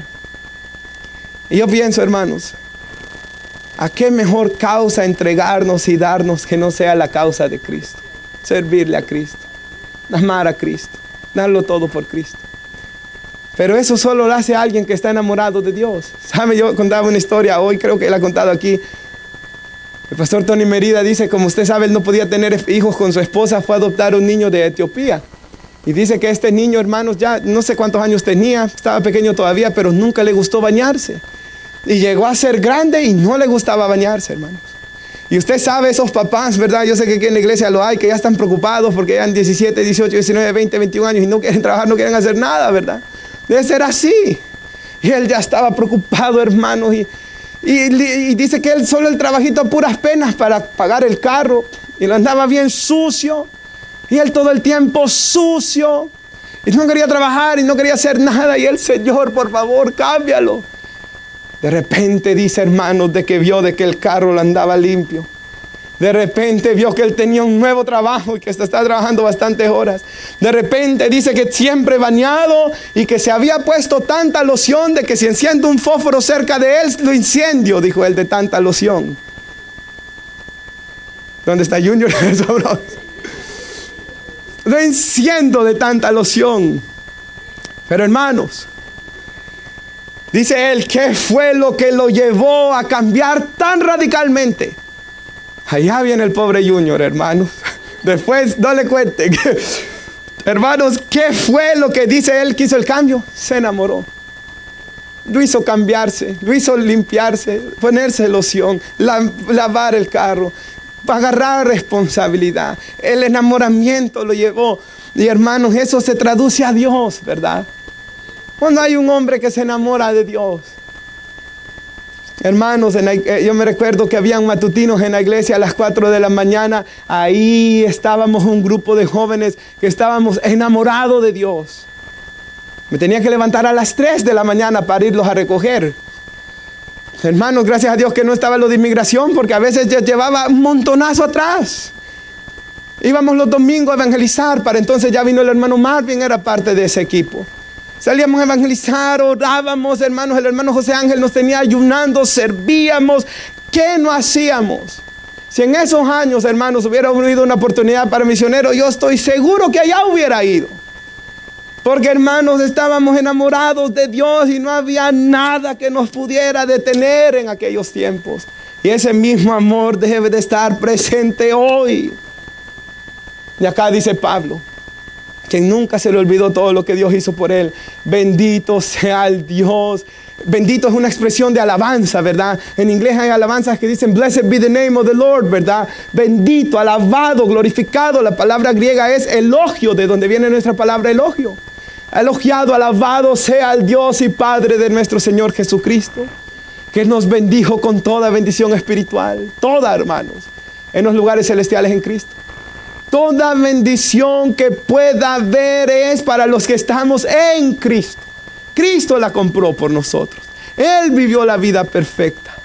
Y yo pienso, hermanos, ¿A qué mejor causa entregarnos y darnos que no sea la causa de Cristo? Servirle a Cristo, amar a Cristo, darlo todo por Cristo. Pero eso solo lo hace alguien que está enamorado de Dios. ¿Sabe? Yo contaba una historia hoy, creo que la he contado aquí. El pastor Tony Merida dice, como usted sabe, él no podía tener hijos con su esposa, fue a adoptar un niño de Etiopía. Y dice que este niño, hermanos, ya no sé cuántos años tenía, estaba pequeño todavía, pero nunca le gustó bañarse. Y llegó a ser grande y no le gustaba bañarse, hermanos. Y usted sabe, esos papás, ¿verdad? Yo sé que aquí en la iglesia lo hay, que ya están preocupados porque ya han 17, 18, 19, 20, 21 años y no quieren trabajar, no quieren hacer nada, ¿verdad? Debe ser así. Y él ya estaba preocupado, hermanos. Y dice que él solo el trabajito a puras penas para pagar el carro. Y lo andaba bien sucio. Y él todo el tiempo sucio. Y no quería trabajar y no quería hacer nada. Y el Señor, por favor, cámbialo. De repente dice, hermanos, de que vio de que el carro lo andaba limpio. De repente vio que él tenía un nuevo trabajo y que está trabajando bastantes horas. De repente dice que siempre bañado y que se había puesto tanta loción de que si enciende un fósforo cerca de él, lo incendio, dijo él, de tanta loción. ¿Dónde está Junior? Lo enciendo de tanta loción. Pero hermanos, dice él, ¿qué fue lo que lo llevó a cambiar tan radicalmente? Allá viene el pobre Junior, hermanos. Después no le cuente. Hermanos, ¿qué fue lo que dice él que hizo el cambio? Se enamoró. Lo hizo cambiarse, lo hizo limpiarse, ponerse loción, lavar el carro, agarrar responsabilidad. El enamoramiento lo llevó. Y hermanos, eso se traduce a Dios, ¿verdad? Cuando hay un hombre que se enamora de Dios. Hermanos, yo me recuerdo que habían matutinos en la iglesia a las 4 de la mañana. Ahí estábamos un grupo de jóvenes que estábamos enamorados de Dios. Me tenía que levantar a las 3 de la mañana para irlos a recoger. Hermanos, gracias a Dios que no estaba lo de inmigración, porque a veces ya llevaba un montonazo atrás. Íbamos los domingos a evangelizar, para entonces ya vino el hermano Marvin, era parte de ese equipo. Salíamos a evangelizar, orábamos, hermanos. El hermano José Ángel nos tenía ayunando, servíamos. ¿Qué no hacíamos? Si en esos años, hermanos, hubiera habido una oportunidad para misioneros, yo estoy seguro que allá hubiera ido. Porque, hermanos, estábamos enamorados de Dios y no había nada que nos pudiera detener en aquellos tiempos. Y ese mismo amor debe de estar presente hoy. Y acá dice Pablo, que nunca se le olvidó todo lo que Dios hizo por él. Bendito sea el Dios. Bendito es una expresión de alabanza, ¿verdad? En inglés hay alabanzas que dicen Blessed be the name of the Lord, ¿verdad? Bendito, alabado, glorificado. La palabra griega es elogio, de donde viene nuestra palabra elogio. Elogiado, alabado sea el Dios y Padre de nuestro Señor Jesucristo, que nos bendijo con toda bendición espiritual, toda, hermanos, en los lugares celestiales en Cristo. Toda bendición que pueda haber es para los que estamos en Cristo. Cristo la compró por nosotros. Él vivió la vida perfecta.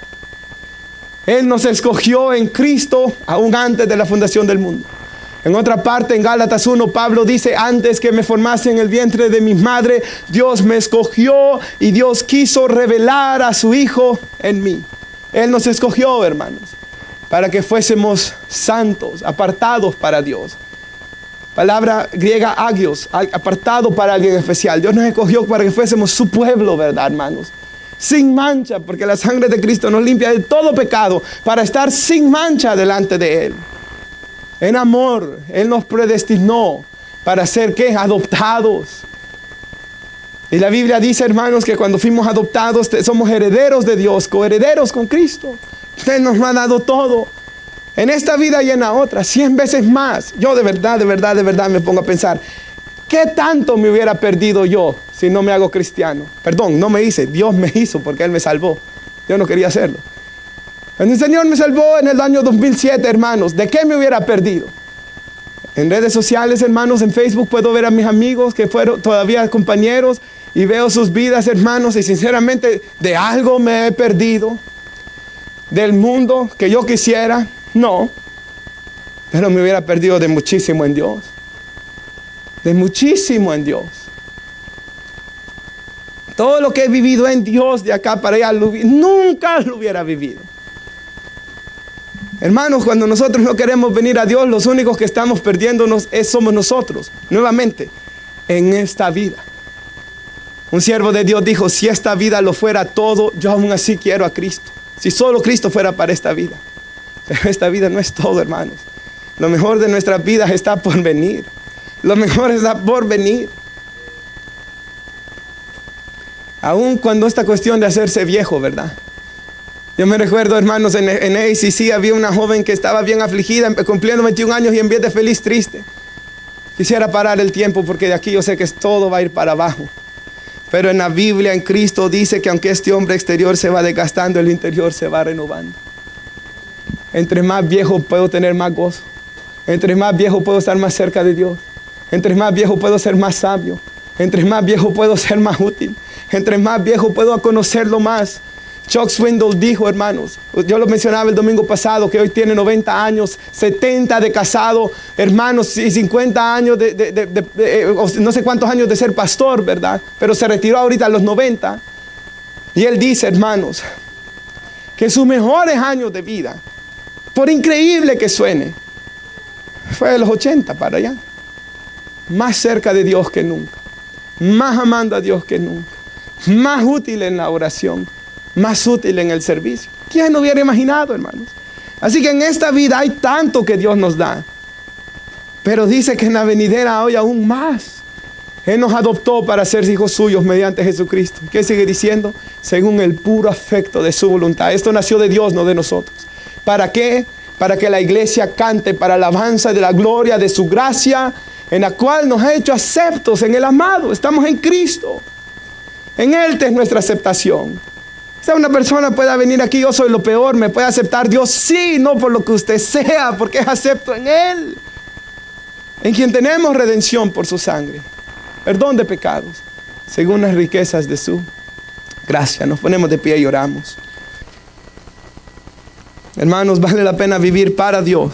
Él nos escogió en Cristo aún antes de la fundación del mundo. En otra parte, en Gálatas 1, Pablo dice, antes que me formase en el vientre de mi madre, Dios me escogió y Dios quiso revelar a su Hijo en mí. Él nos escogió, hermanos, para que fuésemos santos, apartados para Dios. Palabra griega agios, apartado para alguien especial. Dios nos escogió para que fuésemos su pueblo, ¿verdad, hermanos? Sin mancha, porque la sangre de Cristo nos limpia de todo pecado, para estar sin mancha delante de Él. En amor, Él nos predestinó para ser, ¿qué? Adoptados. Y la Biblia dice, hermanos, que cuando fuimos adoptados somos herederos de Dios, coherederos con Cristo. Usted nos lo ha dado todo. En esta vida y en la otra, 100 veces más. Yo de verdad me pongo a pensar, ¿qué tanto me hubiera perdido yo si no me hago cristiano? Perdón, no me hice, Dios me hizo porque Él me salvó. Yo no quería hacerlo. El Señor me salvó en el año 2007, hermanos. ¿De qué me hubiera perdido? En redes sociales, hermanos, en Facebook puedo ver a mis amigos que fueron todavía compañeros y veo sus vidas, hermanos, y sinceramente de algo me he perdido. Del mundo que yo quisiera, no. Pero me hubiera perdido de muchísimo en Dios. De muchísimo en Dios. Todo lo que he vivido en Dios de acá para allá, nunca lo hubiera vivido Hermanos, cuando nosotros no queremos venir a Dios, los únicos que estamos perdiéndonos somos nosotros, nuevamente, en esta vida. Un siervo de Dios dijo, si esta vida lo fuera todo, yo aún así quiero a Cristo. Si solo Cristo fuera para esta vida. Pero esta vida no es todo, hermanos. Lo mejor de nuestras vidas está por venir. Lo mejor está por venir. Aún cuando esta cuestión de hacerse viejo, ¿verdad? Yo me recuerdo, hermanos, en ACC había una joven que estaba bien afligida, cumpliendo 21 años y en vez de feliz, triste. Quisiera parar el tiempo porque de aquí yo sé que todo va a ir para abajo. Pero en la Biblia, en Cristo, dice que aunque este hombre exterior se va desgastando, el interior se va renovando. Entre más viejo puedo tener más gozo. Entre más viejo puedo estar más cerca de Dios. Entre más viejo puedo ser más sabio. Entre más viejo puedo ser más útil. Entre más viejo puedo conocerlo más. Chuck Swindoll dijo, hermanos, yo lo mencionaba el domingo pasado, que hoy tiene 90 años, 70 de casado, hermanos, y 50 años no sé cuántos años de ser pastor, ¿verdad? Pero se retiró ahorita a los 90. Y él dice, hermanos, que sus mejores años de vida, por increíble que suene, fue de los 80 para allá. Más cerca de Dios que nunca. Más amando a Dios que nunca. Más útil en la oración. Más útil en el servicio. ¿Quién no hubiera imaginado, hermanos? Así que en esta vida hay tanto que Dios nos da. Pero dice que en la venidera hay aún más. Él nos adoptó para ser hijos suyos mediante Jesucristo. ¿Qué sigue diciendo? Según el puro afecto de su voluntad. Esto nació de Dios, no de nosotros. ¿Para qué? Para que la iglesia cante para alabanza de la gloria de su gracia, en la cual nos ha hecho aceptos en el amado. Estamos en Cristo. En Él es nuestra aceptación. Si una persona pueda venir aquí, yo soy lo peor, ¿me puede aceptar Dios? Sí, no por lo que usted sea, porque es acepto en Él. En quien tenemos redención por su sangre, perdón de pecados, según las riquezas de su gracia. Nos ponemos de pie y oramos. Hermanos, vale la pena vivir para Dios.